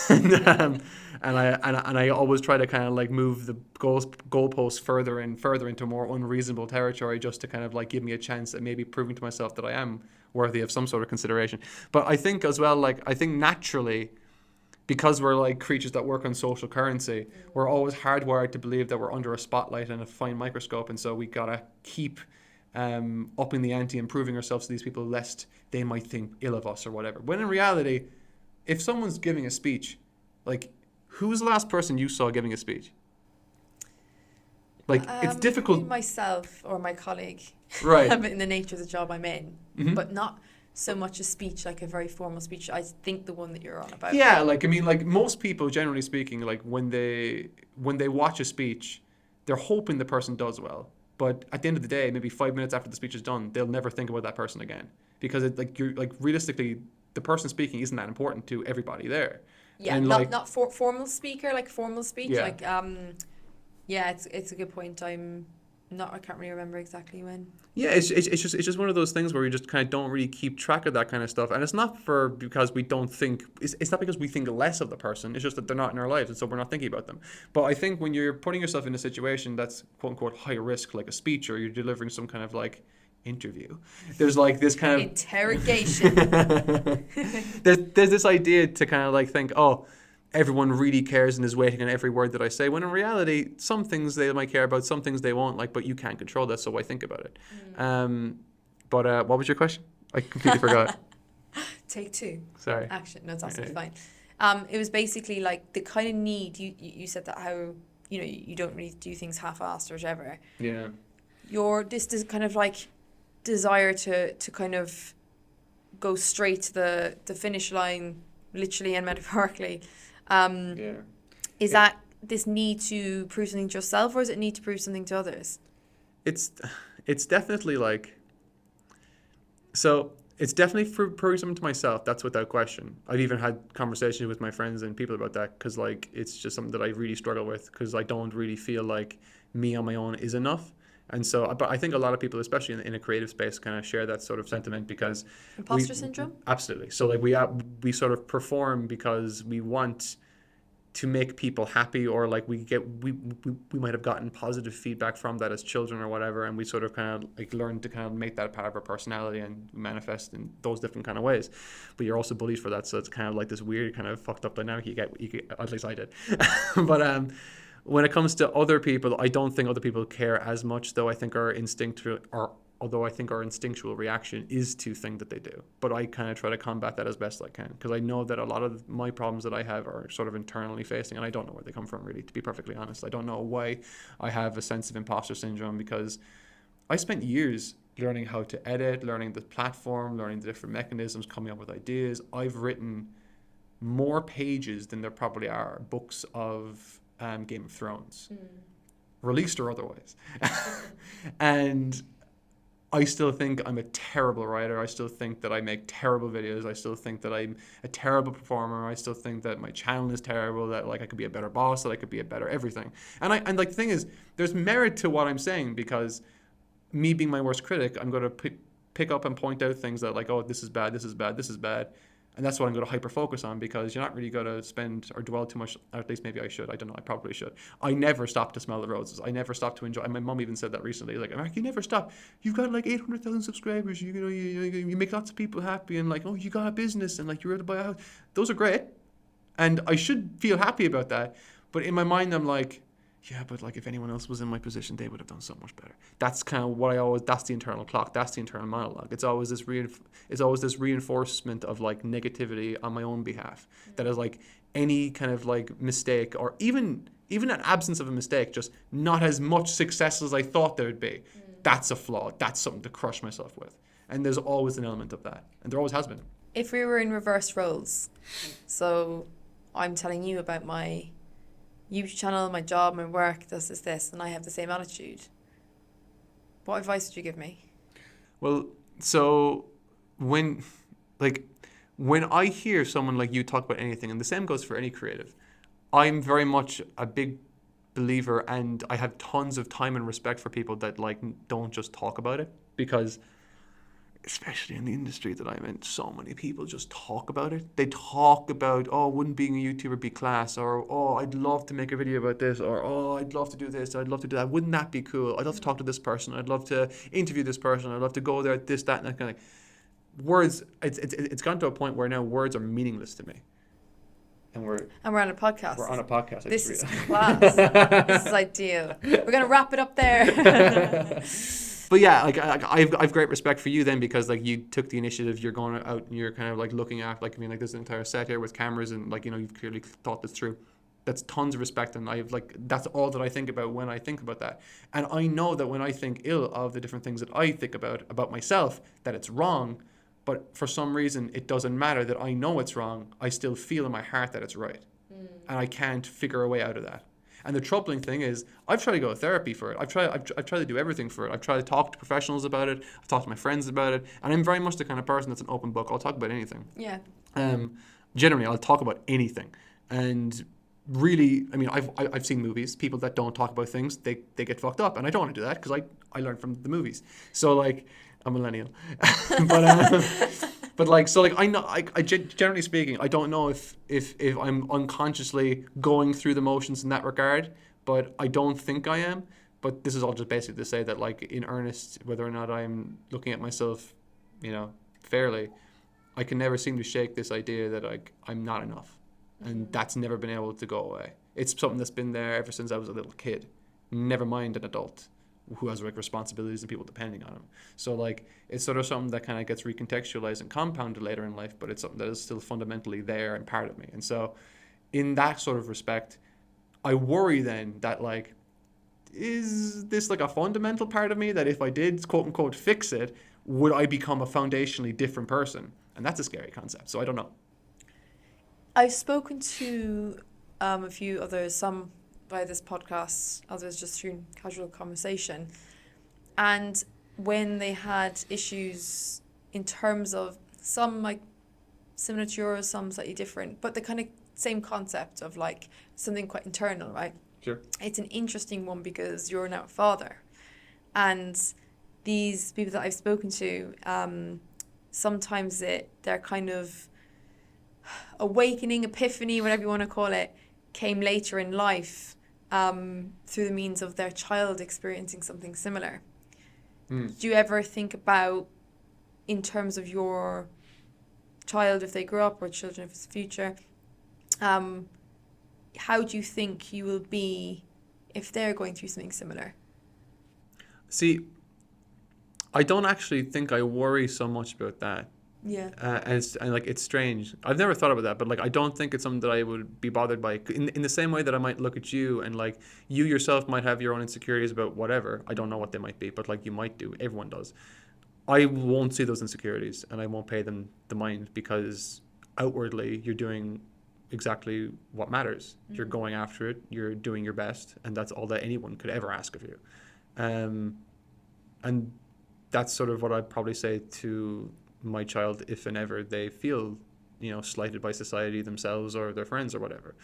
and I always try to kind of like move the goalposts further and further into more unreasonable territory, just to kind of like give me a chance at maybe proving to myself that I am worthy of some sort of consideration. But I think as well, like I think naturally, because we're like creatures that work on social currency, we're always hardwired to believe that we're under a spotlight and a fine microscope, and so we gotta keep upping the ante and proving ourselves to these people lest they might think ill of us or whatever. When in reality, if someone's giving a speech, like, who's the last person you saw giving a speech? Like, it's difficult. Myself or my colleague. Right. In the nature of the job I'm in. Mm-hmm. But not so much a speech, like a very formal speech. I think the one that you're on about. Yeah, like, I mean, like, most people, generally speaking, like, when they watch a speech, they're hoping the person does well. But at the end of the day, maybe 5 minutes after the speech is done, they'll never think about that person again. Because, you're, like, realistically, the person speaking isn't that important to everybody there. Yeah, and not formal speaker, like formal speech. Yeah. Like, yeah, it's a good point. I can't really remember exactly when. Yeah, it's just one of those things where we just kind of don't really keep track of that kind of stuff, and it's not because we don't think it's not because we think less of the person. It's just that they're not in our lives, and so we're not thinking about them. But I think when you're putting yourself in a situation that's quote unquote high risk, like a speech, or you're delivering some kind of like interview, there's like this kind of interrogation. there's this idea to kind of like think, oh, everyone really cares and is waiting on every word that I say, when in reality, some things they might care about, some things they won't, like, but you can't control that, so why think about it? But what was your question? I completely forgot. Take two. Sorry. Action. No, it's absolutely fine. It was basically like the kind of need, you said that how, you don't really do things half-assed or whatever. Yeah. This kind of like desire to kind of go straight to the finish line, literally and metaphorically. Is that this need to prove something to yourself, or is it need to prove something to others? It's definitely like, so it's definitely for proving something to myself. That's without question. I've even had conversations with my friends and people about that, because like it's just something that I really struggle with, because I don't really feel like me on my own is enough. And so, but I think a lot of people, especially in a creative space, kind of share that sort of sentiment, because imposter syndrome. Absolutely. So like we sort of perform because we want to make people happy, or like we might have gotten positive feedback from that as children or whatever, and we sort of kind of like learn to kind of make that a part of our personality and manifest in those different kind of ways. But you're also bullied for that, so it's kind of like this weird kind of fucked up dynamic you get at least I did. But when it comes to other people, I don't think other people care as much, though. I think our instinctual reaction is to think that they do. But I kind of try to combat that as best I can, because I know that a lot of my problems that I have are sort of internally facing, and I don't know where they come from, really, to be perfectly honest. I don't know why I have a sense of imposter syndrome, because I spent years learning how to edit, learning the platform, learning the different mechanisms, coming up with ideas. I've written more pages than there probably are books of Game of Thrones, released or otherwise. And I still think I'm a terrible writer. I still think that I make terrible videos. I still think that I'm a terrible performer. I still think that my channel is terrible, that like I could be a better boss, that I could be a better everything. And like the thing is, there's merit to what I'm saying, because me being my worst critic, I'm going to pick up and point out things that like, oh, this is bad, this is bad, this is bad. And that's what I'm going to hyper focus on, because you're not really going to spend or dwell too much, or at least maybe I should. I don't know. I probably should. I never stop to smell the roses. I never stop to enjoy. And my mum even said that recently. Like, Mark, you never stop. You've got like 800,000 subscribers. You make lots of people happy, and like, oh, you got a business, and like you're able to buy a house. Those are great, and I should feel happy about that. But in my mind, I'm like, yeah, but like if anyone else was in my position, they would have done so much better. That's kind of what that's the internal clock. That's the internal monologue. It's always this reinforcement of like negativity on my own behalf. That is like any kind of like mistake, or even an absence of a mistake, just not as much success as I thought there would be. That's a flaw. That's something to crush myself with. And there's always an element of that. And there always has been. If we were in reverse roles, so I'm telling you about my YouTube channel, my job, my work, this, and I have the same attitude, what advice would you give me? Well, so when I hear someone like you talk about anything, and the same goes for any creative, I'm very much a big believer, and I have tons of time and respect for people that like don't just talk about it, because especially in the industry that I'm in, so many people just talk about it. They talk about, oh, wouldn't being a YouTuber be class? Or, oh, I'd love to make a video about this. Or, oh, I'd love to do this. I'd love to do that. Wouldn't that be cool? I'd love to talk to this person. I'd love to interview this person. I'd love to go there, this, that, and that kind of thing. Words, it's gone to a point where now words are meaningless to me. And we're on a podcast. We're on a podcast. This is class. This is ideal. We're going to wrap it up there. But yeah, like I've great respect for you then, because like you took the initiative. You're going out and you're kind of like looking at, like, I mean, like there's an entire set here with cameras, and like, you've clearly thought this through. that's tons of respect, and I've like that's all that I think about when I think about that. And I know that when I think ill of the different things that I think about myself, that it's wrong, but for some reason it doesn't matter that I know it's wrong. I still feel in my heart that it's right, and I can't figure a way out of that. And the troubling thing is, I've tried to go to therapy for it. I've tried to do everything for it. I've tried to talk to professionals about it. I've talked to my friends about it, and I'm very much the kind of person that's an open book. I'll talk about anything. Yeah. Generally, I'll talk about anything, and really, I mean, I've seen movies. People that don't talk about things, they get fucked up, and I don't want to do that because I learned from the movies. So like, I'm a millennial, but like, so like, I know, generally speaking, I don't know if I'm unconsciously going through the motions in that regard, but I don't think I am. But this is all just basically to say that, like, in earnest, whether or not I'm looking at myself, fairly, I can never seem to shake this idea that like I'm not enough, and that's never been able to go away. It's something that's been there ever since I was a little kid. Never mind an adult who has like responsibilities and people depending on him. So like it's sort of something that kind of gets recontextualized and compounded later in life, but it's something that is still fundamentally there and part of me. And so in that sort of respect, I worry then that like, is this like a fundamental part of me that if I did quote unquote fix it, would I become a foundationally different person? And that's a scary concept. So I don't know. I've spoken to a few others, some by this podcast, others just through casual conversation. And when they had issues in terms of some like similar to yours, some slightly different, but the kind of same concept of like something quite internal, right? Sure. It's an interesting one because you're now a father. And these people that I've spoken to, sometimes their kind of awakening, epiphany, whatever you want to call it, came later in life through the means of their child experiencing something similar. Do you ever think about, in terms of your child, if they grow up, or children if it's the future, how do you think you will be if they're going through something similar? See, I don't actually think I worry so much about that. Yeah. And like it's strange. I've never thought about that, but like I don't think it's something that I would be bothered by. In the same way that I might look at you and like you yourself might have your own insecurities about whatever. I don't know what they might be, but like you might do. Everyone does. I won't see those insecurities and I won't pay them the mind because outwardly you're doing exactly what matters. Mm-hmm. You're going after it. You're doing your best, and that's all that anyone could ever ask of you. And that's sort of what I'd probably say to my child if and ever they feel, slighted by society themselves or their friends or whatever.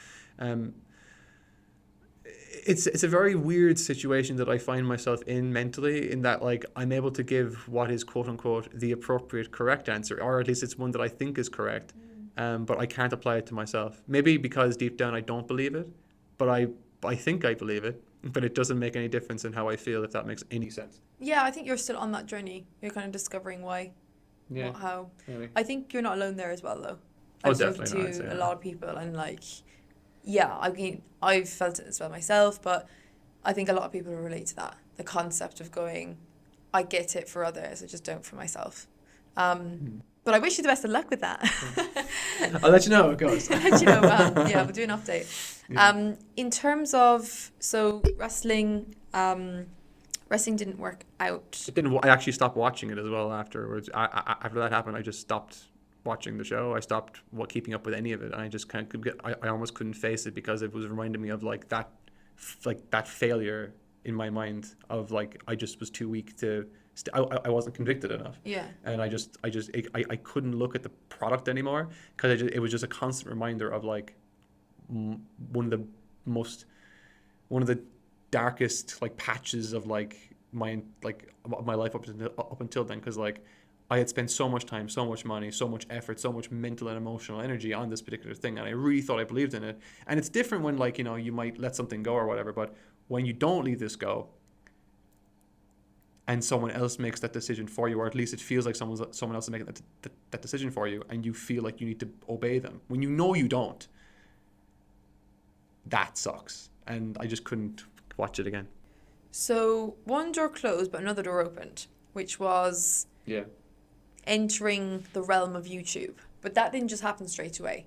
It's a very weird situation that I find myself in mentally, in that like I'm able to give what is quote unquote the appropriate correct answer, or at least it's one that I think is correct, but I can't apply it to myself. Maybe because deep down I don't believe it, but I think I believe it, but it doesn't make any difference in how I feel, if that makes any sense. Yeah, I think you're still on that journey. You're kind of discovering why. Yeah. How. Maybe. I think you're not alone there as well, though. Oh, I've definitely spoken not, to a lot of people, and like, yeah, I mean, I've felt it as well myself, but I think a lot of people relate to that. The concept of going, I get it for others, I just don't for myself. But I wish you the best of luck with that. I'll let you know how it goes. I'll let you know. Yeah, we'll do an update. Yeah. In terms of, so wrestling didn't work out. It didn't. I actually stopped watching it as well afterwards. After that happened, I just stopped watching the show. I stopped keeping up with any of it, and I just kind of I almost couldn't face it because it was reminding me of like that failure in my mind of like I just was too weak to. I wasn't convicted enough. Yeah. And I couldn't look at the product anymore because it was just a constant reminder of like one of the darkest like patches of like my life up until then, because like I had spent so much time, so much money, so much effort, so much mental and emotional energy on this particular thing, and I really thought I believed in it. And it's different when like you might let something go or whatever, but when you don't leave this go and someone else makes that decision for you, or at least it feels like someone else is making that decision for you, and you feel like you need to obey them when you don't, that sucks. And I just couldn't watch it again. So one door closed, but another door opened, which was entering the realm of YouTube. But that didn't just happen straight away.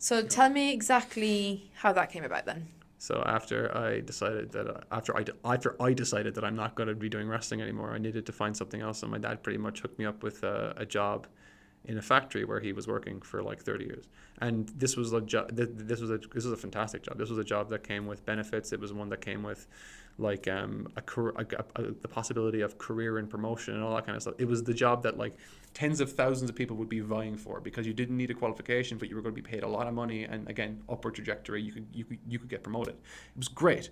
So tell me exactly how that came about then. So after I decided that I'm not going to be doing wrestling anymore, I needed to find something else, and my dad pretty much hooked me up with a job in a factory where he was working for like 30 years. And this was a this was a fantastic job. This was a job that came with benefits. It was one that came with like the possibility of career and promotion and all that kind of stuff. It was the job that like tens of thousands of people would be vying for, because you didn't need a qualification, but you were going to be paid a lot of money, and again, upward trajectory. You could get promoted. It was great.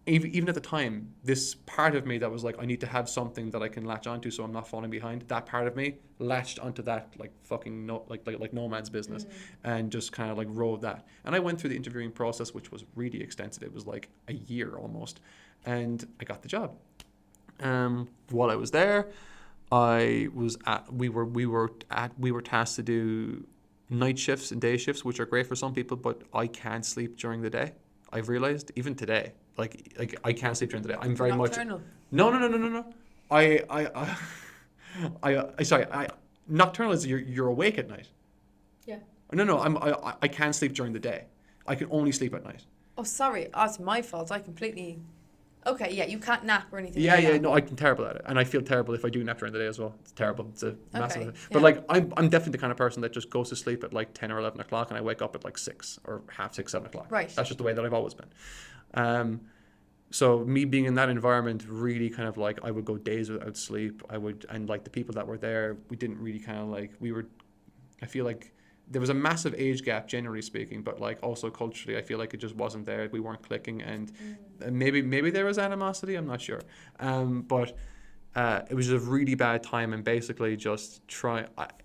Even at the time, this part of me that was like, I need to have something that I can latch onto so I'm not falling behind, that part of me latched onto that like fucking no, like no man's business, and just kind of like rode that. And I went through the interviewing process, which was really extensive. It was like a year almost, and I got the job. While I was there, we were tasked to do night shifts and day shifts, which are great for some people, but I can't sleep during the day. I've realized even today, like I can't sleep during the day. I'm very Nocturnal. much no. I sorry. Nocturnal is you're awake at night. Yeah. No. I can't sleep during the day. I can only sleep at night. Oh, sorry. Oh, it's my fault. I completely. Okay, yeah, you can't nap or anything. Yeah, like yeah, that. no, I'm terrible at it, and I feel terrible if I do nap during the day as well. It's terrible. It's a massive. Okay, But yeah. like, I'm definitely the kind of person that just goes to sleep at like 10 or 11 o'clock, and I wake up at like 6 or half 6, 7 o'clock. Right. That's just the way that I've always been. So me being in that environment really kind of like, I would go days without sleep. And like the people that were there, we didn't really kind of like, I feel like there was a massive age gap, generally speaking, but like also culturally, I feel like it just wasn't there. We weren't clicking, and maybe there was animosity. I'm not sure, but it was a really bad time. And basically, just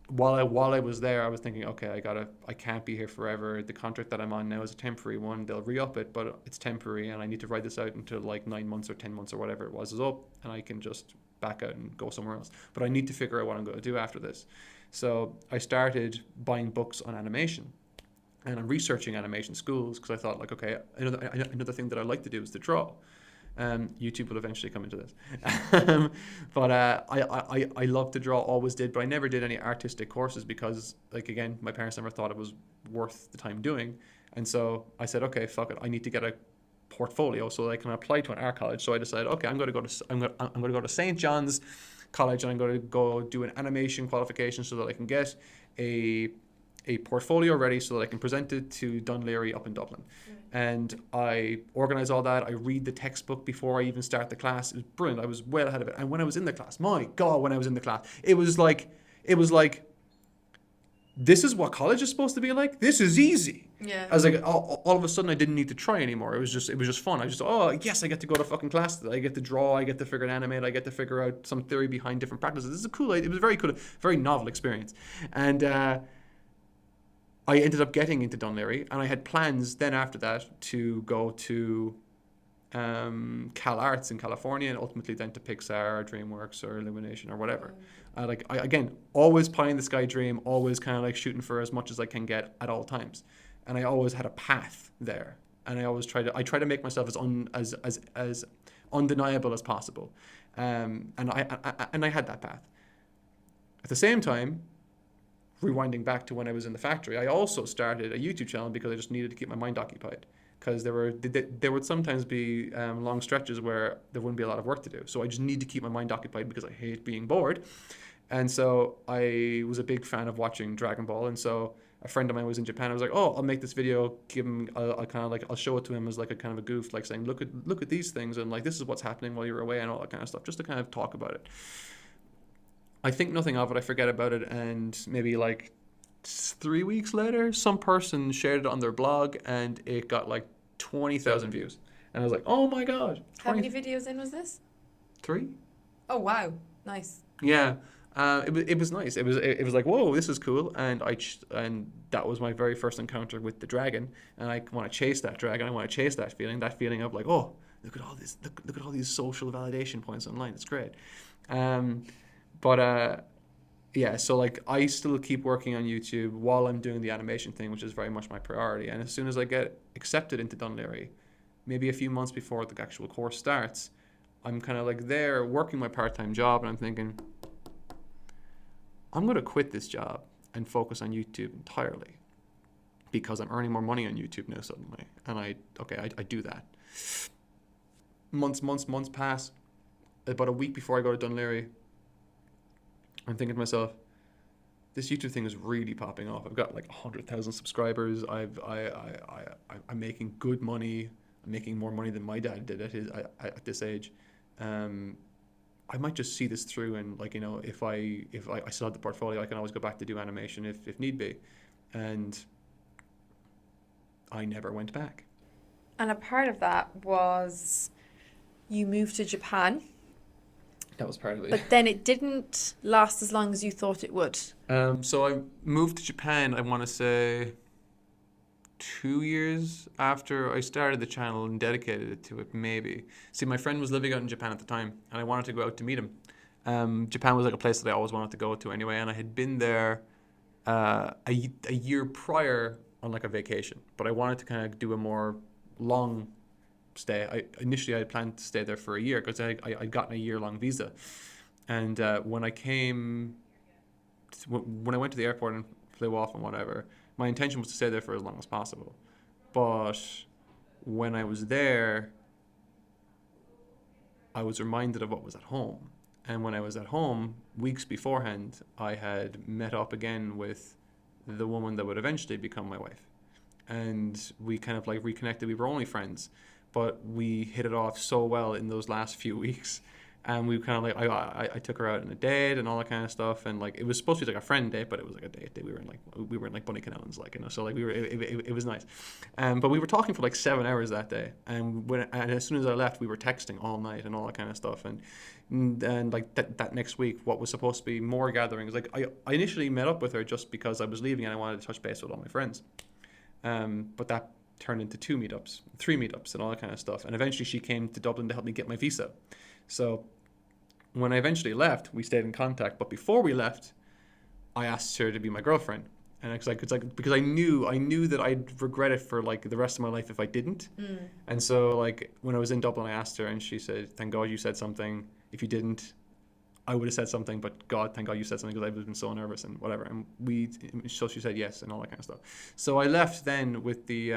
while I was there, I was thinking, okay, I can't be here forever. The contract that I'm on now is a temporary one. They'll re-up it, but it's temporary, and I need to ride this out until like 9 months or 10 months or whatever it was is up, and I can just back out and go somewhere else. But I need to figure out what I'm going to do after this. So I started buying books on animation, and I'm researching animation schools, because I thought like, okay, another thing that I like to do is to draw. YouTube will eventually come into this. But I love to draw, always did, but I never did any artistic courses because, like, again, my parents never thought it was worth the time doing. And so I said, okay, fuck it, I need to get a portfolio so that I can apply to an art college. So I decided, okay, I'm going to go to St. John's College, and I'm going to go do an animation qualification so that I can get a portfolio ready so that I can present it to Dún Laoghaire up in Dublin. And I organize all that. I read the textbook before I even start the class. It was brilliant. I was well ahead of it. And when I was in the class, my God, when I was in the class, it was like, this is what college is supposed to be like? This is easy. Yeah. I was like, all of a sudden I didn't need to try anymore. It was just fun. I just, oh yes, I get to go to fucking class today. I get to draw. I get to figure and animate. I get to figure out some theory behind different practices. This is it was a very cool, very novel experience. And I ended up getting into Dún Laoghaire, and I had plans then after that to go to Cal Arts in California, and ultimately then to Pixar or DreamWorks or Illumination or whatever. I again, always pie in the sky dream, always kind of like shooting for as much as I can get at all times, and I always had a path there, and I always try to make myself as undeniable as possible, and I had that path. At the same time, rewinding back to when I was in the factory, I also started a YouTube channel because I just needed to keep my mind occupied. Because there would sometimes be long stretches where there wouldn't be a lot of work to do. So I just need to keep my mind occupied because I hate being bored. And so I was a big fan of watching Dragon Ball. And so a friend of mine was in Japan. I was like, oh, I'll make this video, give him, I'll show it to him as like a kind of a goof, like saying, look at these things, and like this is what's happening while you're away and all that kind of stuff, just to kind of talk about it. I think nothing of it. I forget about it, and maybe like 3 weeks later, some person shared it on their blog, and it got like 20,000 views. And I was like, oh my God. How many videos in was this? 3? Oh, wow. Nice. Yeah. It was nice. It was like, whoa, this is cool. And and that was my very first encounter with the dragon. And I want to chase that dragon. I want to chase that feeling of like, oh, look at all this, look at all these social validation points online. It's great. Yeah, so like I still keep working on YouTube while I'm doing the animation thing, which is very much my priority. And as soon as I get accepted into Dún Laoghaire, maybe a few months before the actual course starts, I'm kind of like there working my part-time job, and I'm thinking, I'm going to quit this job and focus on YouTube entirely. because I'm earning more money on YouTube now suddenly. And I do that. Months pass. About a week before I go to Dunleary, I'm thinking to myself, this YouTube thing is really popping off. I've got like 100,000 subscribers. I'm making good money. I'm making more money than my dad did at this age. I might just see this through, and like, you know, if I still have the portfolio, I can always go back to do animation if need be. And I never went back. And a part of that was you moved to Japan. That was part of it. But then it didn't last as long as you thought it would. So I moved to Japan, I want to say 2 years after I started the channel and dedicated it to it, maybe. See, my friend was living out in Japan at the time, and I wanted to go out to meet him. Japan was like a place that I always wanted to go to anyway, and I had been there a year prior on like a vacation, but I wanted to kind of do a more long stay. Initially I had planned to stay there for a year because I'd gotten a year-long visa, and when I went to the airport and flew off and whatever, my intention was to stay there for as long as possible. But when I was there, I was reminded of what was at home. And when I was at home, weeks beforehand, I had met up again with the woman that would eventually become my wife. And we kind of like reconnected. We were only friends, but we hit it off so well in those last few weeks. And we kind of like, I took her out on a date and all that kind of stuff. And like, it was supposed to be like a friend date, but it was like a date. We were in like Bunny Canelans, like, you know, so like it was nice. But we were talking for like 7 hours that day. And as soon as I left, we were texting all night and all that kind of stuff. And like that next week, what was supposed to be more gatherings, like I initially met up with her just because I was leaving and I wanted to touch base with all my friends. But that turned into 2 meetups, 3 meetups and all that kind of stuff. And eventually she came to Dublin to help me get my visa. So when I eventually left, we stayed in contact. But before we left, I asked her to be my girlfriend, and because I knew that I'd regret it for like the rest of my life if I didn't. And so like when I was in Dublin, I asked her, and she said, "Thank God you said something. If you didn't, I would have said something. But thank God you said something, because I would have been so nervous and whatever." And so she said yes and all that kind of stuff. So I left then with the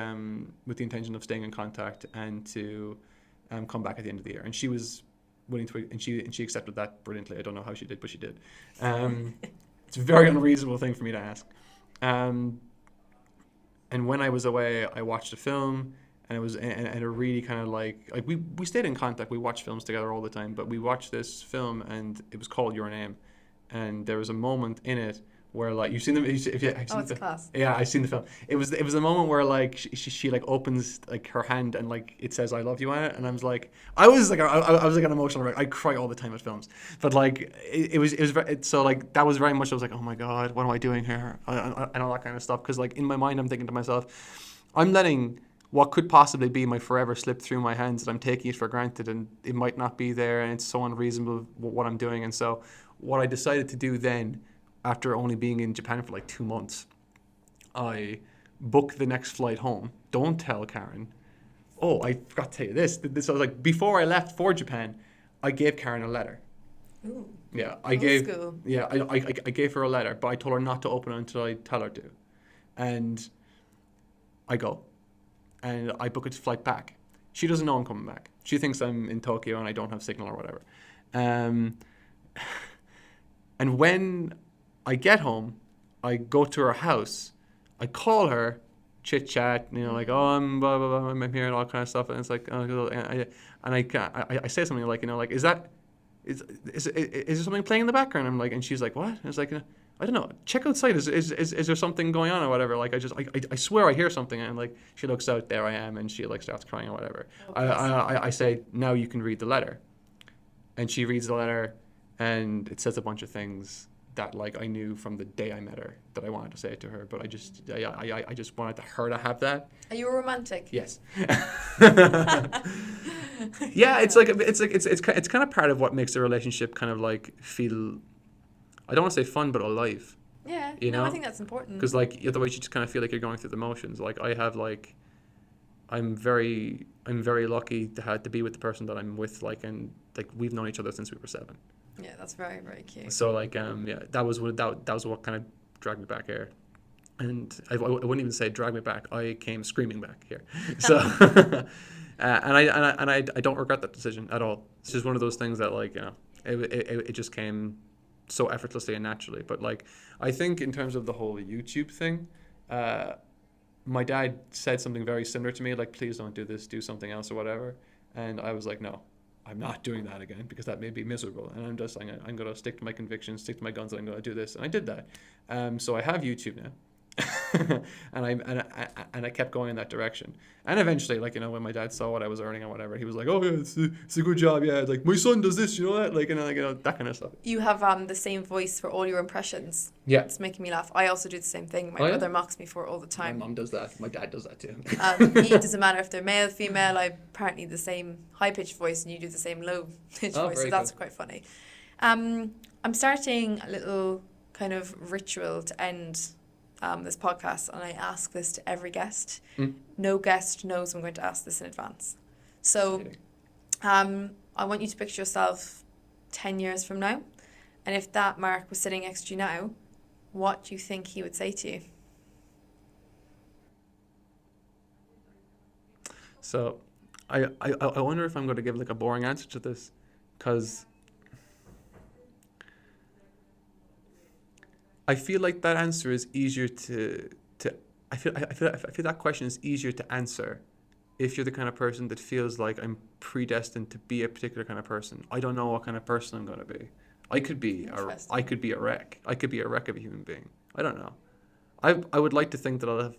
intention of staying in contact and to come back at the end of the year. And she was willing to, and she accepted that brilliantly. I don't know how she did, but she did. It's a very unreasonable thing for me to ask. And when I was away, I watched a film, and it was and it really kind of like we stayed in contact. We watched films together all the time, but we watched this film, and it was called Your Name, and there was a moment in it where like you've seen them. It's class. Yeah, I've seen the film. It was a moment where like she like opens like her hand and like it says "I love you" on it, and I was like an emotional wreck. I cry all the time at films, but like it was so like that was very much. I was like, oh my God, what am I doing here, and all that kind of stuff. Because like in my mind, I'm thinking to myself, I'm letting what could possibly be my forever slip through my hands, and I'm taking it for granted, and it might not be there, and it's so unreasonable what I'm doing. And so what I decided to do then, after only being in Japan for like 2 months, I booked the next flight home. Don't tell Karen. Oh, I forgot to tell you this. So like before I left for Japan, I gave Karen a letter. Ooh. Yeah, I gave her a letter, but I told her not to open it until I tell her to. And I go, and I book a flight back. She doesn't know I'm coming back. She thinks I'm in Tokyo and I don't have signal or whatever. And when I get home, I go to her house, I call her, chit chat, you know, like, oh, I'm blah blah blah, I'm here and all kind of stuff, and it's like, I say something like, you know, like, is there something playing in the background? I'm like, and she's like, what? And it's like, I don't know, check outside. Is there something going on or whatever? Like, I swear I hear something, and like she looks out, there I am, and she like starts crying or whatever. I say, now you can read the letter, and she reads the letter, and it says a bunch of things that like I knew from the day I met her that I wanted to say it to her, but I just wanted her to have that. Are you a romantic? Yes. Yeah, it's kind of part of what makes a relationship kind of like feel, I don't want to say fun, but alive. Yeah, you know? I think that's important. Because like otherwise you just kind of feel like you're going through the motions. Like I have like, I'm very lucky to be with the person that I'm with, like, and like we've known each other since we were 7. Yeah, that's very, very cute. So like that was what kind of dragged me back here. and I wouldn't even say drag me back. I came screaming back here. So, and I don't regret that decision at all. It's just one of those things that, like, you know, it just came so effortlessly and naturally. But like, I think in terms of the whole YouTube thing, my dad said something very similar to me, like, please don't do this, do something else or whatever. And I was like, no, I'm not doing that again, because that made me miserable. And I'm going to stick to my convictions, stick to my guns, and I'm going to do this. And I did that. So I have YouTube now. and I kept going in that direction. And eventually, like, you know, when my dad saw what I was earning or whatever, he was like, oh yeah, it's a good job, yeah, like my son does this, you know, that, like, you know, that kind of stuff. You have the same voice for all your impressions. Yeah, it's making me laugh. I also do the same thing. My brother mocks me for it all the time. My mom does that. My dad does that too. It doesn't matter if they're male, female. I apparently the same high pitched voice, and you do the same low pitched voice. So that's quite funny. I'm starting a little kind of ritual to end this podcast, and I ask this to every guest. No guest knows I'm going to ask this in advance. So I want you to picture yourself 10 years from now, and if that Mark was sitting next to you now, what do you think he would say to you? So I wonder if I'm going to give like a boring answer to this, because I feel like that answer is easier to I feel that question is easier to answer if you're the kind of person that feels like I'm predestined to be a particular kind of person. I don't know what kind of person I'm going to be. I could be a wreck. I could be a wreck of a human being. I don't know. I would like to think that I'll have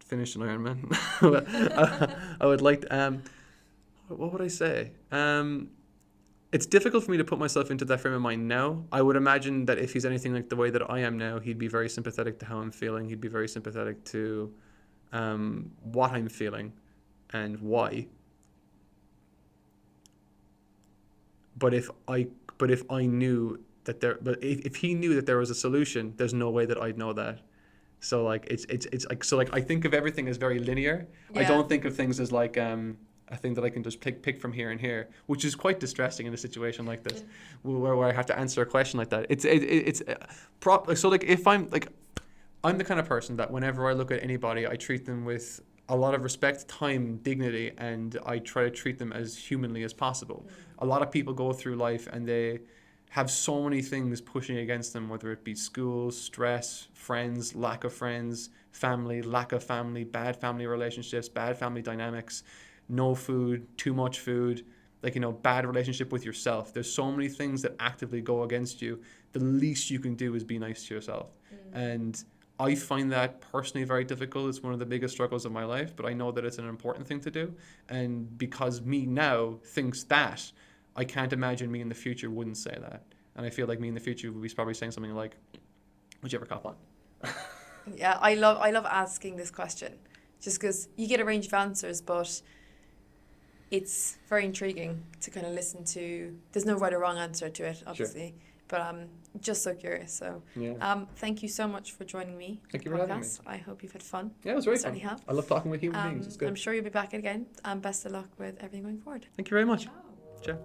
finished an Ironman. I would like to, what would I say? It's difficult for me to put myself into that frame of mind now. I would imagine that if he's anything like the way that I am now, he'd be very sympathetic to how I'm feeling. He'd be very sympathetic to what I'm feeling and why. But if I knew that if he knew that there was a solution, there's no way that I'd know that. So like it's like, so like I think of everything as very linear. Yeah. I don't think of things as like a thing that I can just pick from here and here, which is quite distressing in a situation like this, where I have to answer a question like that. So like if I'm the kind of person that whenever I look at anybody, I treat them with a lot of respect, time, dignity, and I try to treat them as humanly as possible. A lot of people go through life and they have so many things pushing against them, whether it be school, stress, friends, lack of friends, family, lack of family, bad family relationships, bad family dynamics, no food, too much food, like, you know, bad relationship with yourself. There's so many things that actively go against you. The least you can do is be nice to yourself. And I find that personally very difficult. It's one of the biggest struggles of my life, but I know that it's an important thing to do. And because me now thinks that, I can't imagine me in the future wouldn't say that. And I feel like me in the future would be probably saying something like, would you ever cop on? Yeah, I love asking this question, just because you get a range of answers, but it's very intriguing to kind of listen to. There's no right or wrong answer to it, obviously. Sure. But I'm just so curious. So thank you so much for joining me. Thank you for having me. I hope you've had fun. Yeah, it was very fun. I love talking with human beings. It's good. I'm sure you'll be back again. And best of luck with everything going forward. Thank you very much. Ciao.